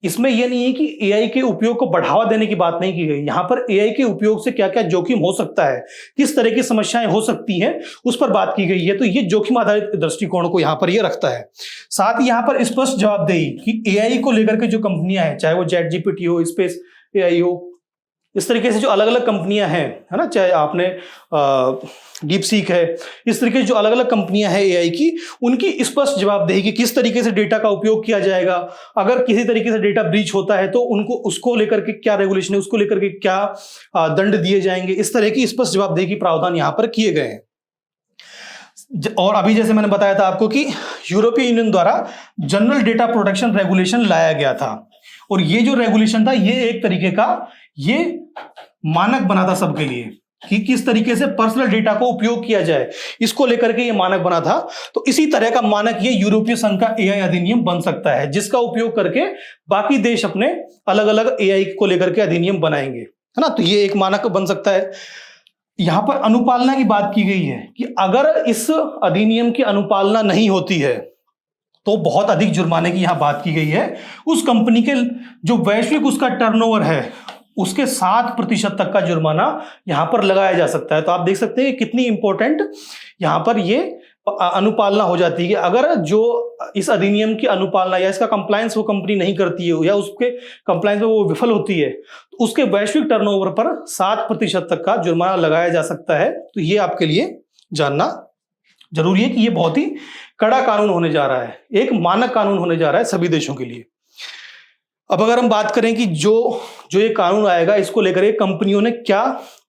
इसमें यह नहीं है कि एआई के उपयोग को बढ़ावा देने की बात नहीं की गई, यहां पर एआई के उपयोग से क्या क्या जोखिम हो सकता है, किस तरह की समस्याएं हो सकती हैं, उस पर बात की गई है। तो ये जोखिम आधारित दृष्टिकोण को यहां पर ये रखता है। साथ ही यहां पर स्पष्ट जवाबदेही कि एआई को लेकर के जो कंपनियां हैं, चाहे वो चैटजीपीटी हो, स्पेस एआई हो, इस तरीके से जो अलग अलग कंपनियां हैं, है ना, चाहे आपने डीपसीक है, इस तरीके से जो अलग अलग कंपनियां हैं एआई की, उनकी स्पष्ट जवाबदेही कि किस तरीके से डेटा का उपयोग किया जाएगा, अगर किसी तरीके से डेटा ब्रीच होता है तो उनको उसको लेकर के क्या रेगुलेशन है, उसको लेकर के क्या दंड दिए जाएंगे, इस तरह की स्पष्ट जवाबदेही की प्रावधान यहां पर किए गए हैं। और अभी जैसे मैंने बताया था आपको कि यूरोपीय यूनियन द्वारा जनरल डेटा प्रोटेक्शन रेगुलेशन लाया गया था, और ये जो रेगुलेशन था ये एक तरीके का ये मानक बना था सबके लिए कि किस तरीके से पर्सनल डेटा को उपयोग किया जाए, इसको लेकर के ये मानक बना था। तो इसी तरह का मानक ये यूरोपीय संघ का एआई अधिनियम बन सकता है, जिसका उपयोग करके बाकी देश अपने अलग अलग एआई को लेकर के अधिनियम बनाएंगे, है ना। तो ये एक मानक बन सकता है। यहां पर अनुपालना की बात की गई है कि अगर इस अधिनियम की अनुपालना नहीं होती है तो बहुत अधिक जुर्माने की यहां बात की गई है। उस कंपनी के जो वैश्विक उसका टर्नओवर है उसके 7% तक का जुर्माना यहां पर लगाया जा सकता है। तो आप देख सकते हैं कितनी इंपॉर्टेंट यहां पर ये अनुपालना हो जाती है कि अगर जो इस अधिनियम की अनुपालना या इसका कंप्लायंस वो कंपनी नहीं करती है या उसके कंप्लायंस में वो विफल होती है, तो उसके वैश्विक टर्नओवर पर 7% तक का जुर्माना लगाया जा सकता है। तो ये आपके लिए जानना जरूरी है कि ये बहुत ही कड़ा कानून होने जा रहा है, एक मानक कानून होने जा रहा है सभी देशों के लिए। अब अगर हम बात करें कि जो ये कानून आएगा, इसको लेकर के कंपनियों ने क्या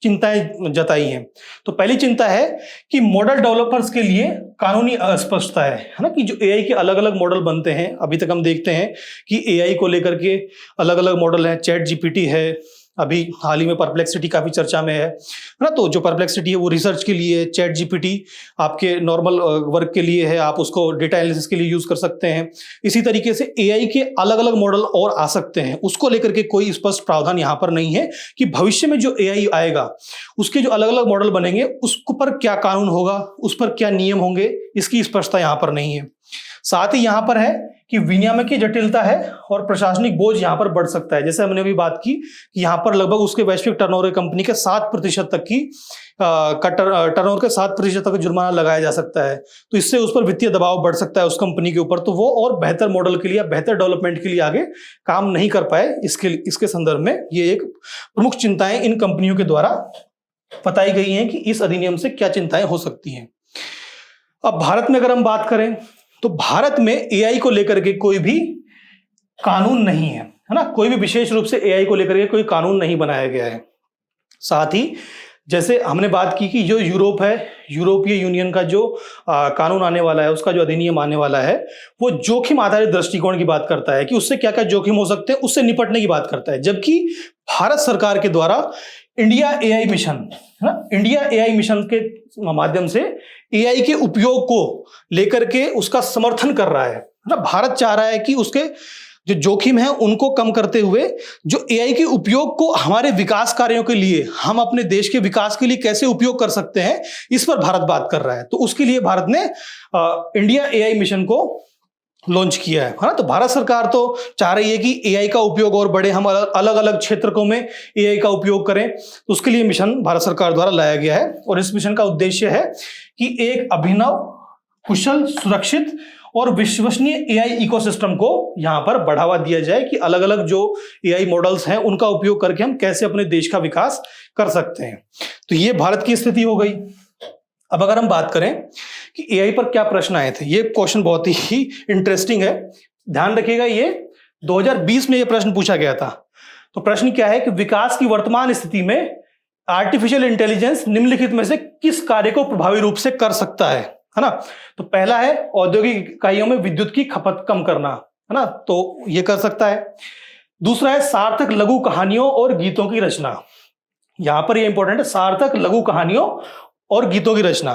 चिंताएं जताई हैं, तो पहली चिंता है कि मॉडल डेवलपर्स के लिए कानूनी अस्पष्टता है ना, कि जो एआई के अलग अलग मॉडल बनते हैं, अभी तक हम देखते हैं कि एआई को लेकर के अलग अलग मॉडल हैं, चैट जीपीटी है, अभी हाल ही में परप्लेक्सिटी काफी चर्चा में है ना। तो जो परप्लेक्सिटी है वो रिसर्च के लिए, चैट जीपीटी आपके नॉर्मल वर्क के लिए है, आप उसको डेटा एनालिसिस के लिए यूज कर सकते हैं। इसी तरीके से एआई के अलग अलग मॉडल और आ सकते हैं, उसको लेकर के कोई स्पष्ट प्रावधान यहाँ पर नहीं है कि भविष्य में जो एआई आएगा उसके जो अलग अलग मॉडल बनेंगे उस पर क्या कानून होगा, उस पर क्या नियम होंगे, इसकी स्पष्टता यहाँ पर नहीं है। साथ ही यहाँ पर है कि विनियामकीय जटिलता है और प्रशासनिक बोझ यहाँ पर बढ़ सकता है। जैसे हमने अभी बात की कि यहाँ पर लगभग उसके वैश्विक टर्नओवर कंपनी के 7% तक की टर्नओवर के 7% तक जुर्माना लगाया जा सकता है। तो इससे उस पर वित्तीय दबाव बढ़ सकता है उस कंपनी के ऊपर, तो वो और बेहतर मॉडल के लिए, बेहतर डेवलपमेंट के लिए आगे काम नहीं कर पाए। इसके संदर्भ में ये एक प्रमुख चिंताएं इन कंपनियों के द्वारा बताई गई हैं कि इस अधिनियम से क्या चिंताएं हो सकती हैं। अब भारत में अगर हम बात करें तो भारत में एआई को लेकर के कोई भी कानून नहीं है ना, कोई भी विशेष रूप से एआई को लेकर के कोई कानून नहीं बनाया गया है। साथ ही जैसे हमने बात की कि जो यूरोप है, यूरोपीय यूनियन का जो कानून आने वाला है, उसका जो अधिनियम आने वाला है, वो जोखिम आधारित दृष्टिकोण की बात करता है कि उससे क्या क्या जोखिम हो सकते हैं, उससे निपटने की बात करता है। जबकि भारत सरकार के द्वारा India AI mission, India AI mission के माध्यम से एआई के उपयोग को लेकर के उसका समर्थन कर रहा है ना। भारत चाह रहा है कि उसके जो जोखिम है उनको कम करते हुए जो एआई के उपयोग को हमारे विकास कार्यों के लिए, हम अपने देश के विकास के लिए कैसे उपयोग कर सकते हैं, इस पर भारत बात कर रहा है। तो उसके लिए भारत ने इंडिया एआई मिशन को लॉन्च किया है ना। तो भारत सरकार तो चाह रही है कि एआई का उपयोग और बढ़े, हम अलग अलग क्षेत्रों में एआई का उपयोग करें। तो उसके लिए मिशन भारत सरकार द्वारा लाया गया है और इस मिशन का उद्देश्य है कि एक अभिनव, कुशल, सुरक्षित और विश्वसनीय एआई इकोसिस्टम को यहां पर बढ़ावा दिया जाए कि अलग अलग जो एआई मॉडल्स हैं उनका उपयोग करके हम कैसे अपने देश का विकास कर सकते हैं। तो ये भारत की स्थिति हो गई। अब अगर हम बात करें कि एआई पर क्या प्रश्न आए थे, ये क्वेश्चन बहुत ही इंटरेस्टिंग है, ध्यान रखिएगा। ये 2020 में ये प्रश्न पूछा गया था। तो प्रश्न क्या है कि विकास की वर्तमान स्थिति में आर्टिफिशियल इंटेलिजेंस निम्नलिखित में से किस कार्य को प्रभावी रूप से कर सकता है ना। तो पहला है औद्योगिक इकाइयों में विद्युत की खपत कम करना, है ना, तो ये कर सकता है। दूसरा है सार्थक लघु कहानियों और गीतों की रचना। यहां पर ये इंपॉर्टेंट है, सार्थक लघु कहानियों और गीतों की रचना।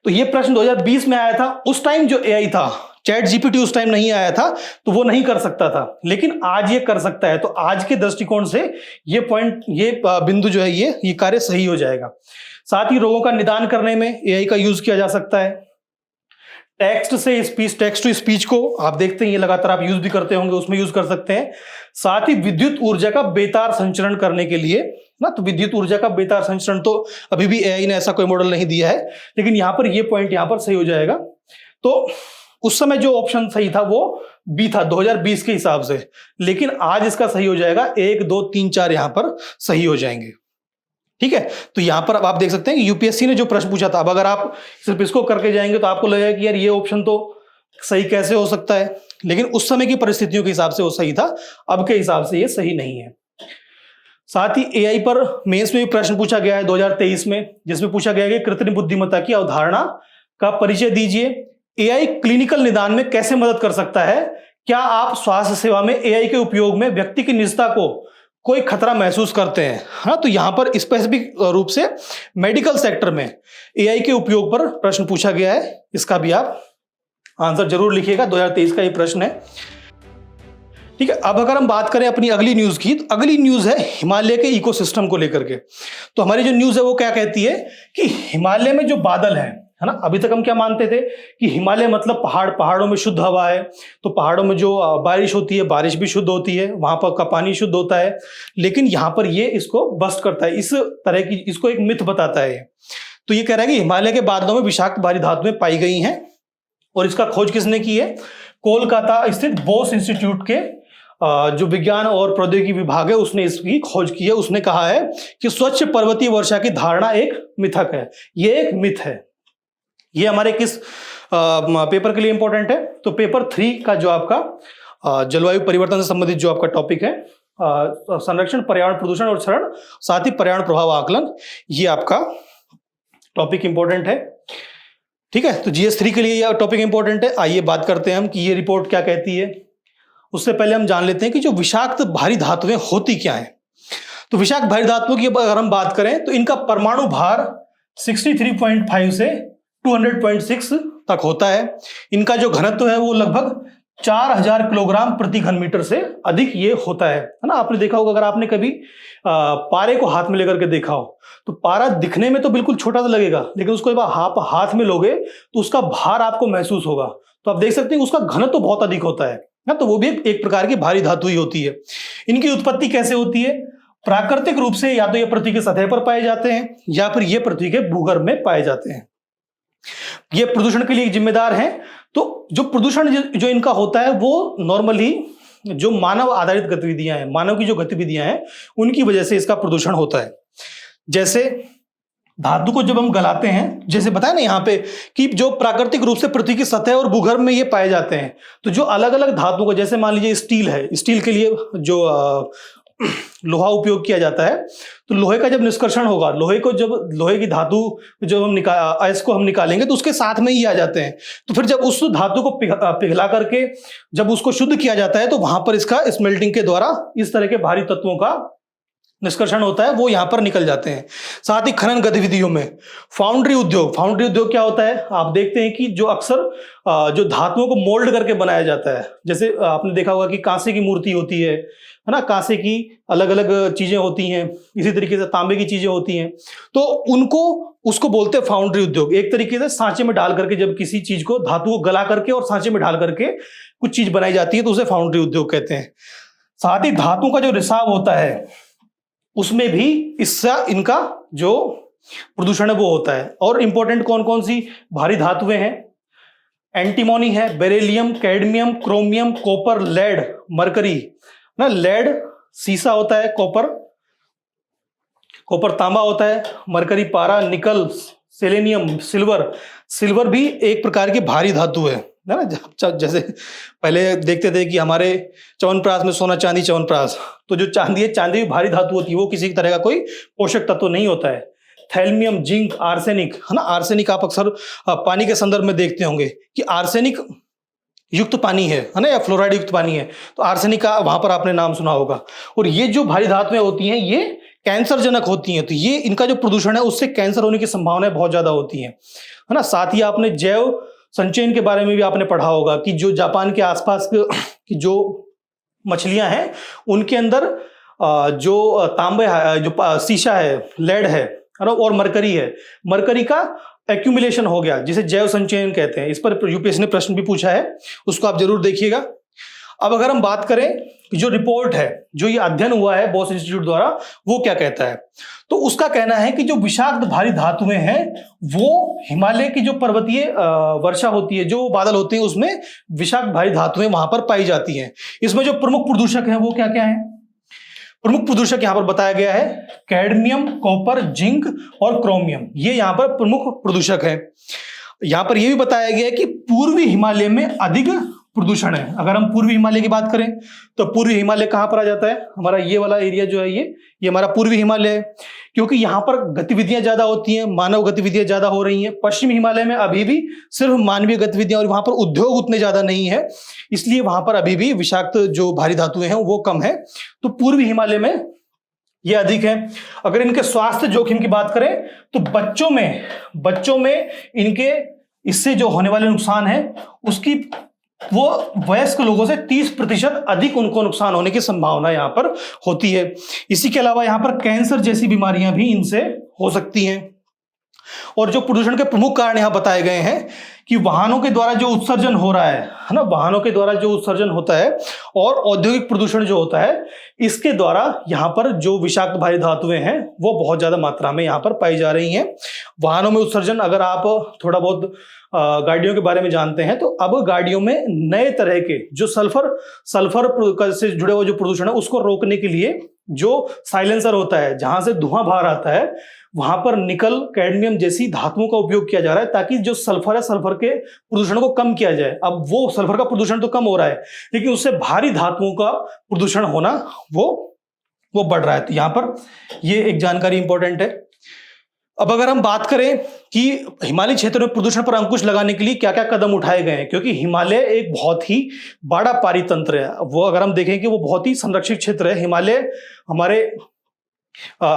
तो ये प्रश्न 2020 में आया था। उस टाइम जो एआई था, चैट जीपीटी उस टाइम नहीं आया था, तो वो नहीं कर सकता था, लेकिन आज ये कर सकता है। तो आज के दृष्टिकोण से ये पॉइंट, ये बिंदु जो है, ये कार्य सही हो जाएगा। साथ ही रोगों का निदान करने में एआई का यूज किया जा सकता है। टेक्स्ट से स्पीच, टेक्स्ट टू स्पीच को आप देखते हैं, ये लगातार आप यूज भी करते होंगे, उसमें यूज कर सकते हैं। साथ ही विद्युत ऊर्जा का बेतार संचरण करने के लिए ना, तो विद्युत ऊर्जा का बेतार संचरण तो अभी भी एआई ने ऐसा कोई मॉडल नहीं दिया है, लेकिन यहां पर ये पॉइंट यहां पर सही हो जाएगा। तो उस समय जो ऑप्शन सही था वो बी था 2020 के हिसाब से, लेकिन आज इसका सही हो जाएगा 1, 2, 3, 4 यहां पर सही हो जाएंगे। ठीक है, तो यहां पर अब आप देख सकते हैं कि यूपीएससी ने जो प्रश्न पूछा था, अब अगर आप सिर्फ इसको करके जाएंगे तो आपको लगेगा कि यार ये ऑप्शन तो सही कैसे हो सकता है, लेकिन उस समय की परिस्थितियों के हिसाब से वो सही था, अब के हिसाब से ये सही नहीं है। साथ ही एआई पर मेंस में भी प्रश्न पूछा गया है 2023 में, जिसमें पूछा गया है कि कृत्रिम बुद्धिमत्ता की अवधारणा का परिचय दीजिए। एआई क्लिनिकल निदान में कैसे मदद कर सकता है? क्या आप स्वास्थ्य सेवा में एआई के उपयोग में व्यक्ति की निजता को कोई खतरा महसूस करते हैं? हाँ, तो यहां पर स्पेसिफिक रूप से मेडिकल सेक्टर में एआई के उपयोग पर प्रश्न पूछा गया है। इसका भी आप आंसर जरूर लिखिएगा, 2023 का ये प्रश्न है। ठीक है, अब अगर हम बात करें अपनी अगली न्यूज की, तो अगली न्यूज है हिमालय के इकोसिस्टम को लेकर के। तो हमारी जो न्यूज है वो क्या कहती है कि हिमालय में जो बादल है ना, अभी तक हम क्या मानते थे कि हिमालय मतलब पहाड़, पहाड़ों में शुद्ध हवा है, तो पहाड़ों में जो बारिश होती है, बारिश भी शुद्ध होती है, वहां पर का पानी शुद्ध होता है। लेकिन यहां पर ये इसको बस्ट करता है, इस तरह की, इसको एक मिथ बताता है। तो ये कह रहा है कि हिमालय के बादलों में विषाक्त भारी धातुएं पाई गई हैं, और इसका खोज किसने की है? कोलकाता स्थित बोस इंस्टीट्यूट के जो विज्ञान और प्रौद्योगिकी विभाग है, उसने इसकी खोज की है। उसने कहा है कि स्वच्छ पर्वतीय वर्षा की धारणा एक मिथक है, ये एक मिथ है। ये हमारे किस पेपर के लिए इंपॉर्टेंट है? तो पेपर 3 का जो आपका जलवायु परिवर्तन से संबंधित जो आपका टॉपिक है, संरक्षण, पर्यावरण प्रदूषण और क्षरण, साथ ही पर्यावरण प्रभाव आकलन, ये आपका टॉपिक इंपॉर्टेंट है। ठीक है, तो जीएस 3 के लिए यह टॉपिक इंपॉर्टेंट है। आइए बात करते हैं हम कि ये रिपोर्ट क्या कहती है। उससे पहले हम जान लेते हैं कि जो विषाक्त भारी धातुएं होती क्या हैं। तो विषाक्त भारी धातुओं की अगर हम बात करें तो इनका परमाणु भार 63.5 से 200.6 तक होता है। इनका जो घनत्व है वो लगभग 4000 किलोग्राम प्रति घन मीटर से अधिक ये होता है ना। आपने देखा होगा, अगर आपने कभी पारे को हाथ में लेकर के देखा हो, तो पारा दिखने में तो बिल्कुल छोटा सा लगेगा, लेकिन उसको जब आप हाथ में लोगे तो उसका भार आपको महसूस होगा। तो आप देख सकते हैं उसका घनत्व तो बहुत अधिक होता है ना। तो वो भी एक प्रकार की भारी धातु ही होती है। इनकी उत्पत्ति कैसे होती है? प्राकृतिक रूप से या तो ये पृथ्वी की सतह पर पाए जाते हैं, या फिर ये पृथ्वी के भूगर्भ में पाए जाते हैं। ये प्रदूषण के लिए जिम्मेदार हैं। तो जो प्रदूषण जो इनका होता है वो नॉर्मली जो मानव आधारित गतिविधियां हैं, मानव की जो गतिविधियां हैं, उनकी वजह से इसका प्रदूषण होता है। जैसे धातु को जब हम गलाते हैं, जैसे बताया ना यहाँ पे कि जो प्राकृतिक रूप से पृथ्वी की सतह और भूगर्भ में ये पाए जाते हैं, तो जो अलग अलग धातु को, जैसे मान लीजिए स्टील है, स्टील के लिए जो लोहा उपयोग किया जाता है, तो लोहे का जब निष्कर्षण होगा, लोहे की धातु जब हम अयस्क को हम निकालेंगे तो उसके साथ में ही आ जाते हैं। तो फिर जब उस धातु को पिघला करके जब उसको शुद्ध किया जाता है, तो वहां पर इसका स्मेल्टिंग के द्वारा इस तरह के भारी तत्वों का निष्कर्षण होता है वो यहाँ पर निकल जाते हैं। साथ ही खनन गतिविधियों में फाउंड्री उद्योग क्या होता है, आप देखते हैं कि जो अक्सर जो धातुओं को मोल्ड करके बनाया जाता है, जैसे आपने देखा होगा कि कांसे की मूर्ति होती है ना, कांसे की अलग अलग चीजें होती हैं, इसी तरीके से तांबे की चीजें होती हैं, तो उसको बोलते हैं फाउंड्री उद्योग। एक तरीके से सांचे में डाल करके जब किसी चीज को, धातु को गला करके और सांचे में ढाल करके कुछ चीज बनाई जाती है तो उसे फाउंड्री उद्योग कहते हैं। साथ ही धातु का जो रिसाव होता है उसमें भी इससे इनका जो प्रदूषण है वो होता है। और इंपॉर्टेंट कौन कौन सी भारी धातुएं हैं, एंटीमोनी है, beryllium, cadmium, chromium, copper, lead, mercury ना, लेड सीसा होता है, कॉपर तांबा होता है, मरकरी पारा, निकल, सेलेनियम, सिल्वर भी एक प्रकार की भारी धातु है ना। जैसे पहले देखते थे कि हमारे च्यवनप्राश में सोना चांदी च्यवनप्राश, तो जो चांदी है, चांदी भी भारी धातु होती है, वो किसी तरह का कोई पोषक तत्व नहीं होता है। थैल्मियम, जिंक, आर्सेनिक है ना, आर्सेनिक आप अक्सर पानी के संदर्भ में देखते होंगे कि आर्सेनिक युक्त पानी है ना, या फ्लोराइड युक्त पानी है, तो आर्सेनिक का वहां पर आपने नाम सुना होगा। और ये जो भारी धातुएं होती हैं ये कैंसरजनक होती हैं, तो ये इनका जो प्रदूषण है उससे कैंसर होने की संभावनाएं बहुत ज्यादा होती हैं, है ना। साथ ही आपने जैव संचयन के बारे में भी आपने पढ़ा होगा कि जो जापान के आसपास की जो मछलियां हैं उनके अंदर जो तांबे जो सीसा है, लेड है ना, और मरकरी है, मरकरी का एक्यूमुलेशन हो गया जिसे जैव संचयन कहते हैं। इस पर यूपीएससी ने प्रश्न भी पूछा है, उसको आप जरूर देखिएगा। अब अगर हम बात करें कि जो रिपोर्ट है, जो ये अध्ययन हुआ है बोस इंस्टीट्यूट द्वारा, वो क्या कहता है, तो उसका कहना है कि जो विषाक्त भारी धातुएं हैं वो हिमालय की जो पर्वतीय वर्षा होती है, जो बादल होते हैं, उसमें विषाक्त भारी धातुएं वहां पर पाई जाती हैं। इसमें जो प्रमुख प्रदूषक हैं वो क्या क्या है, प्रमुख प्रदूषक यहां पर बताया गया है कैडमियम, कॉपर, जिंक और क्रोमियम, ये यहां पर प्रमुख प्रदूषक है। यहां पर यह भी बताया गया है कि पूर्वी हिमालय में अधिक प्रदूषण है। अगर हम पूर्वी हिमालय की बात करें तो पूर्वी हिमालय कहां पर आ जाता है, हमारा ये वाला एरिया जो है ये हमारा पूर्वी हिमालय है, क्योंकि यहां पर गतिविधियां ज्यादा होती हैं, मानव गतिविधियां ज्यादा हो रही हैं। पश्चिमी हिमालय में अभी भी सिर्फ मानवीय गतिविधियां, और वहां पर उद्योग उतने ज्यादा नहीं है, इसलिए वहां पर अभी भी विषाक्त जो भारी धातुएं हैं वो कम है। तो पूर्वी हिमालय में ये अधिक है। अगर इनके स्वास्थ्य जोखिम की बात करें तो बच्चों में इनके इससे जो होने वाले नुकसान है उसकी वो वयस्क लोगों से 30% अधिक उनको नुकसान होने की संभावना यहां पर होती है। इसी के अलावा यहां पर कैंसर जैसी बीमारियां भी इनसे हो सकती हैं। और जो प्रदूषण के प्रमुख कारण यहां बताए गए हैं कि वाहनों के द्वारा जो उत्सर्जन हो रहा है ना, वाहनों के द्वारा जो उत्सर्जन होता है और औद्योगिक प्रदूषण जो होता है, इसके द्वारा यहां पर जो विषाक्त भारी धातुएं हैं वो बहुत ज्यादा मात्रा में यहां पर पाई जा रही हैं। वाहनों में उत्सर्जन, अगर आप थोड़ा बहुत गाड़ियों के बारे में जानते हैं तो अब गाड़ियों में नए तरह के जो सल्फर से जुड़े हुए जो प्रदूषण है उसको रोकने के लिए जो साइलेंसर होता है, जहां से धुआं बाहर आता है, वहां पर निकल, कैडमियम जैसी धातुओं का उपयोग किया जा रहा है ताकि जो सल्फर है, सल्फर के प्रदूषण को कम किया जाए। अब वो सल्फर का प्रदूषण तो कम हो रहा है लेकिन उससे भारी धातुओं का प्रदूषण होना वो बढ़ रहा है। तो यहां पर ये एक जानकारी इंपॉर्टेंट है। अब अगर हम बात करें कि हिमालय क्षेत्र में प्रदूषण पर अंकुश लगाने के लिए क्या क्या कदम उठाए गए हैं, क्योंकि हिमालय एक बहुत ही बड़ा पारितंत्र है, वो अगर हम देखें कि वो बहुत ही संरक्षित क्षेत्र है। हिमालय हमारे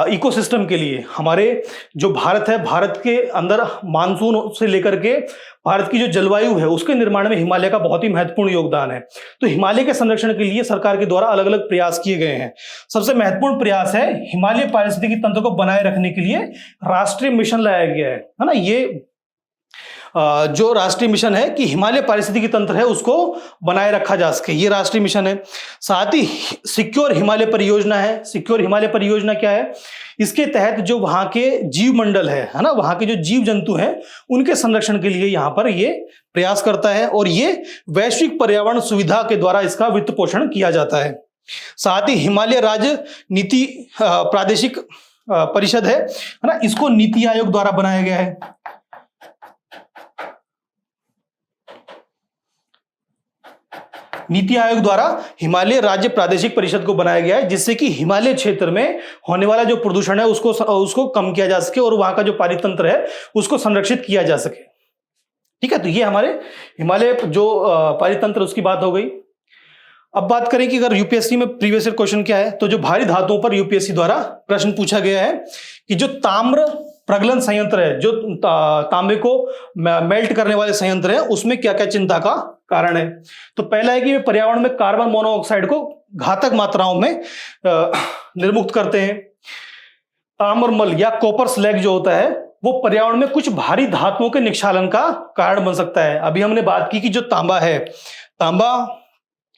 इकोसिस्टम के लिए, हमारे जो भारत है, भारत के अंदर मानसून से लेकर के भारत की जो जलवायु है उसके निर्माण में हिमालय का बहुत ही महत्वपूर्ण योगदान है। तो हिमालय के संरक्षण के लिए सरकार के द्वारा अलग अलग प्रयास किए गए हैं। सबसे महत्वपूर्ण प्रयास है हिमालय पारिस्थितिकी तंत्र को बनाए रखने के लिए राष्ट्रीय मिशन लाया गया है ना। ये जो राष्ट्रीय मिशन है कि हिमालय पारिस्थितिकी तंत्र है उसको बनाए रखा जा सके, ये राष्ट्रीय मिशन है। साथ ही सिक्योर हिमालय परियोजना है। सिक्योर हिमालय परियोजना क्या है, इसके तहत जो वहां के जीव मंडल है ना, वहां के जो जीव जंतु हैं उनके संरक्षण के लिए यहां पर ये प्रयास करता है और ये वैश्विक पर्यावरण सुविधा के द्वारा इसका वित्त पोषण किया जाता है। साथ ही हिमालय राज्य नीति प्रादेशिक परिषद है ना, इसको नीति आयोग द्वारा बनाया गया है। नीति आयोग द्वारा हिमालय राज्य प्रादेशिक परिषद को बनाया गया है, जिससे कि हिमालय क्षेत्र में होने वाला जो प्रदूषण है उसको कम किया जा सके और वहां का जो पारितंत्र है उसको संरक्षित किया जा सके। ठीक है, तो ये हमारे हिमालय जो पारितंत्र उसकी बात हो गई। अब बात करें कि अगर यूपीएससी में प्रीवियस ईयर क्वेश्चन क्या है, तो जो भारी धातुओं पर यूपीएससी द्वारा प्रश्न पूछा गया है कि जो ताम्र प्रगलन संयंत्र है, जो तांबे को मेल्ट करने वाले संयंत्र है, उसमें क्या क्या चिंता का कारण है। तो पहला है कि वे पर्यावरण में कार्बन मोनोऑक्साइड को घातक मात्राओं में निर्मुक्त करते हैं। ताम्रमल या कॉपर स्लैग जो होता है वो पर्यावरण में कुछ भारी धातुओं के निक्षालन का कारण बन सकता है। अभी हमने बात की कि जो तांबा है, तांबा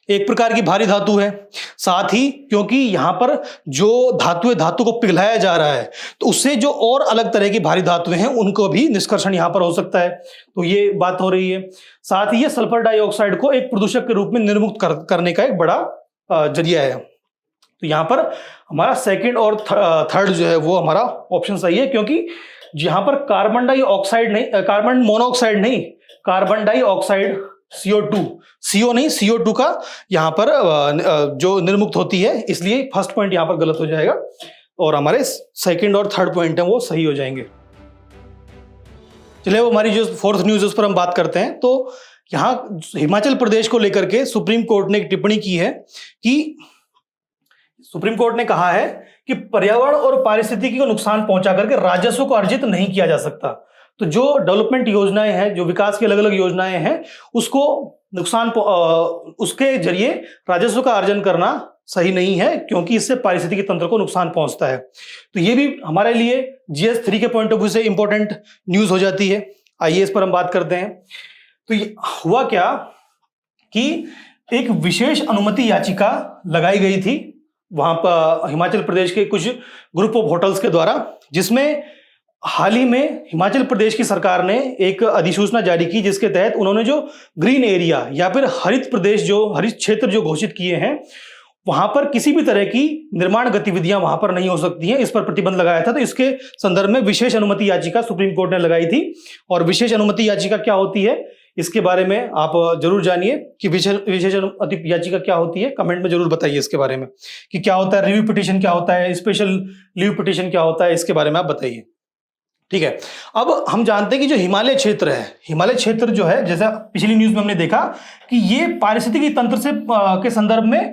एक प्रकार की भारी धातु है, साथ ही क्योंकि यहां पर जो धातु है, धातु को पिघलाया जा रहा है, तो उससे जो और अलग तरह की भारी धातुएं हैं उनको भी निष्कर्षण यहां पर हो सकता है। तो ये बात हो रही है। साथ ही ये सल्फर डाइऑक्साइड को एक प्रदूषक के रूप में निर्मुक्त करने का एक बड़ा जरिया है। तो यहां पर हमारा सेकेंड और थर्ड जो है वो हमारा ऑप्शन सही है, क्योंकि यहां पर कार्बन डाइऑक्साइड नहीं, कार्बन मोनोऑक्साइड नहीं, कार्बन डाइऑक्साइड CO2, CO नहीं, CO2 का यहां पर जो निर्मुक्त होती है, इसलिए फर्स्ट पॉइंट यहां पर गलत हो जाएगा और हमारे सेकंड और थर्ड पॉइंट है वो सही हो जाएंगे। चलिए, वो हमारी जो फोर्थ न्यूज उस पर हम बात करते हैं। तो यहां हिमाचल प्रदेश को लेकर के सुप्रीम कोर्ट ने एक टिप्पणी की है कि सुप्रीम कोर्ट ने कहा है कि पर्यावरण और पारिस्थितिकी को नुकसान पहुंचा करके राजस्व को अर्जित नहीं किया जा सकता। तो जो डेवलपमेंट योजनाएं हैं, जो विकास की अलग अलग योजनाएं हैं, उसको उसके जरिए राजस्व का अर्जन करना सही नहीं है, क्योंकि इससे पारिस्थितिकी तंत्र को नुकसान पहुंचता है। तो ये भी हमारे लिए GS3 के पॉइंट ऑफ व्यू से इंपॉर्टेंट न्यूज हो जाती है। आइए इस पर हम बात करते हैं। तो ये हुआ क्या कि एक विशेष अनुमति याचिका लगाई गई थी वहां पर हिमाचल प्रदेश के कुछ ग्रुप ऑफ होटल्स के द्वारा, जिसमें हाल ही में हिमाचल प्रदेश की सरकार ने एक अधिसूचना जारी की, जिसके तहत उन्होंने जो ग्रीन एरिया या फिर हरित प्रदेश, जो हरित क्षेत्र जो घोषित किए हैं, वहां पर किसी भी तरह की निर्माण गतिविधियां वहां पर नहीं हो सकती हैं, इस पर प्रतिबंध लगाया था। तो इसके संदर्भ में विशेष अनुमति याचिका सुप्रीम कोर्ट ने लगाई थी। और विशेष अनुमति याचिका क्या होती है, इसके बारे में आप जरूर जानिए कि विशेष अनुमति याचिका क्या होती है। कमेंट में जरूर बताइए इसके बारे में कि क्या होता है, रिव्यू पिटीशन क्या होता है, स्पेशल लीव पिटीशन क्या होता है, इसके बारे में आप बताइए। ठीक है, अब हम जानते हैं कि जो हिमालय क्षेत्र है, हिमालय क्षेत्र जो है, जैसा पिछली न्यूज में हमने देखा कि ये पारिस्थितिकी तंत्र से के संदर्भ में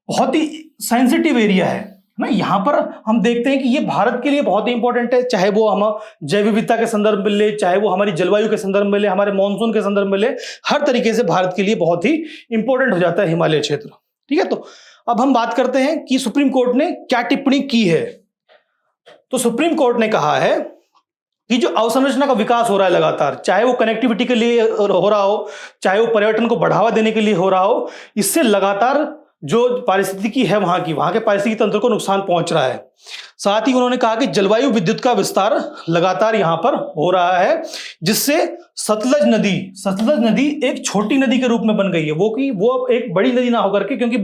बहुत ही सेंसिटिव एरिया है ना। यहाँ पर हम देखते हैं कि ये भारत के लिए बहुत ही इंपॉर्टेंट है, चाहे वो हम जैव विविधता के संदर्भ में ले, चाहे वो हमारी जलवायु के संदर्भ में ले, हमारे मानसून के संदर्भ में ले, हर तरीके से भारत के लिए बहुत ही इंपॉर्टेंट हो जाता है हिमालय क्षेत्र। ठीक है, तो अब हम बात करते हैं कि सुप्रीम कोर्ट ने क्या टिप्पणी की है। तो सुप्रीम कोर्ट ने कहा है कि जो अवसंरचना का विकास हो रहा है लगातार, चाहे वो कनेक्टिविटी के लिए हो रहा हो, चाहे वो पर्यटन को बढ़ावा देने के लिए हो रहा हो, इससे लगातार जो पारिस्थितिकी है वहां के पारिस्थितिकी तंत्र को नुकसान पहुंच रहा है। साथ ही उन्होंने कहा कि जलवायु विद्युत का विस्तार लगातार यहां पर हो रहा है, जिससे सतलज नदी एक छोटी नदी के रूप में बन गई है। वो अब एक बड़ी नदी ना होकर के, क्योंकि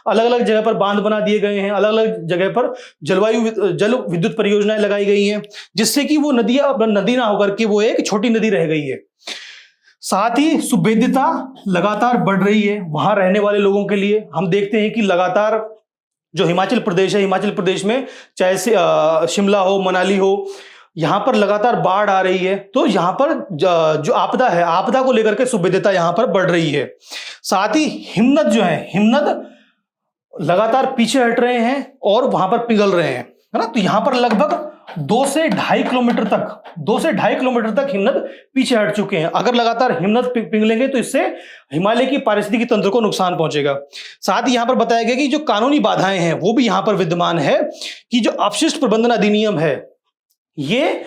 अलग अलग जगह पर बांध बना दिए गए हैं, अलग अलग जगह पर जल विद्युत परियोजनाएं लगाई गई हैं, जिससे कि वो नदी ना होकर के वो एक छोटी नदी रह गई है। साथ ही सुभेद्यता लगातार बढ़ रही है वहां रहने वाले लोगों के लिए। हम देखते हैं कि लगातार जो हिमाचल प्रदेश है, हिमाचल प्रदेश में चाहे शिमला हो, मनाली हो, यहां पर लगातार बाढ़ आ रही है। तो यहां पर जो आपदा है, आपदा को लेकर के सुभेद्यता यहां पर बढ़ रही है। साथ ही हिमनद लगातार पीछे हट रहे हैं और वहां पर पिघल रहे हैं, है ना। तो यहां पर लगभग 2 से ढाई किलोमीटर तक हिमनद पीछे हट चुके हैं। अगर लगातार हिमनद पिघलेंगे तो इससे हिमालय की पारिस्थितिकी तंत्र को नुकसान पहुंचेगा। साथ ही यहां पर बताया गया कि जो कानूनी बाधाएं हैं वो भी यहां पर विद्यमान है, कि जो अपशिष्ट प्रबंधन अधिनियम है, ये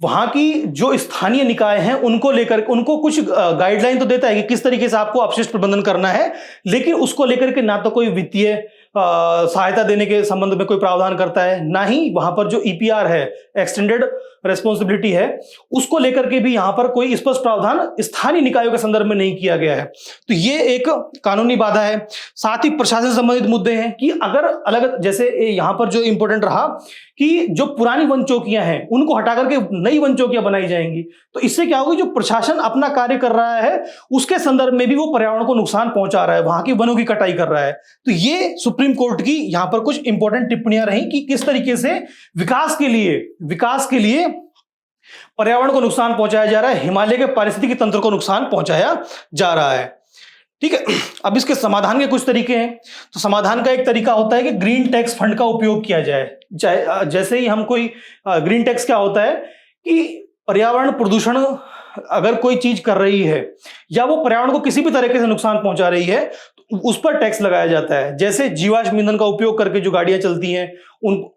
वहां की जो स्थानीय निकाय हैं उनको लेकर उनको कुछ गाइडलाइन तो देता है कि किस तरीके से आपको अपशिष्ट प्रबंधन करना है, लेकिन उसको लेकर के ना तो कोई वित्तीय सहायता देने के संबंध में कोई प्रावधान करता है, ना ही वहां पर जो EPR है, एक्सटेंडेड रिस्पॉन्सिबिलिटी है, उसको लेकर के भी यहां पर कोई स्पष्ट प्रावधान स्थानीय निकायों के संदर्भ में नहीं किया गया है। तो ये एक कानूनी बाधा है। साथ ही प्रशासन से संबंधित मुद्दे हैं कि अगर अलग, जैसे यहां पर जो इंपॉर्टेंट रहा कि जो पुरानी वन चौकियां हैं उनको हटा करके नई वन चौकियां बनाई जाएंगी, तो इससे क्या होगी, जो प्रशासन अपना कार्य कर रहा है उसके संदर्भ में भी वो पर्यावरण को नुकसान पहुंचा रहा है, वहां की वनों की कटाई कर रहा है। तो ये सुप्रीम कोर्ट की यहां पर कुछ इंपॉर्टेंट टिप्पणियां रही कि किस तरीके से विकास के लिए पर्यावरण को नुकसान पहुंचाया जा रहा है, हिमालय के पारिस्थितिकी तंत्र को नुकसान पहुंचाया जा रहा है। ठीक है। अब इसके समाधान के कुछ तरीके हैं। तो समाधान का एक तरीका होता है कि ग्रीन टैक्स फंड का उपयोग किया जाए। जैसे ही हम कोई ग्रीन टैक्स क्या होता है कि पर्यावरण प्रदूषण अगर कोई चीज कर रही है या वो पर्यावरण को किसी भी तरीके से नुकसान पहुंचा रही है तो उस पर टैक्स लगाया जाता है। जैसे जीवाश्म ईंधन का उपयोग करके जो गाड़ियां चलती हैं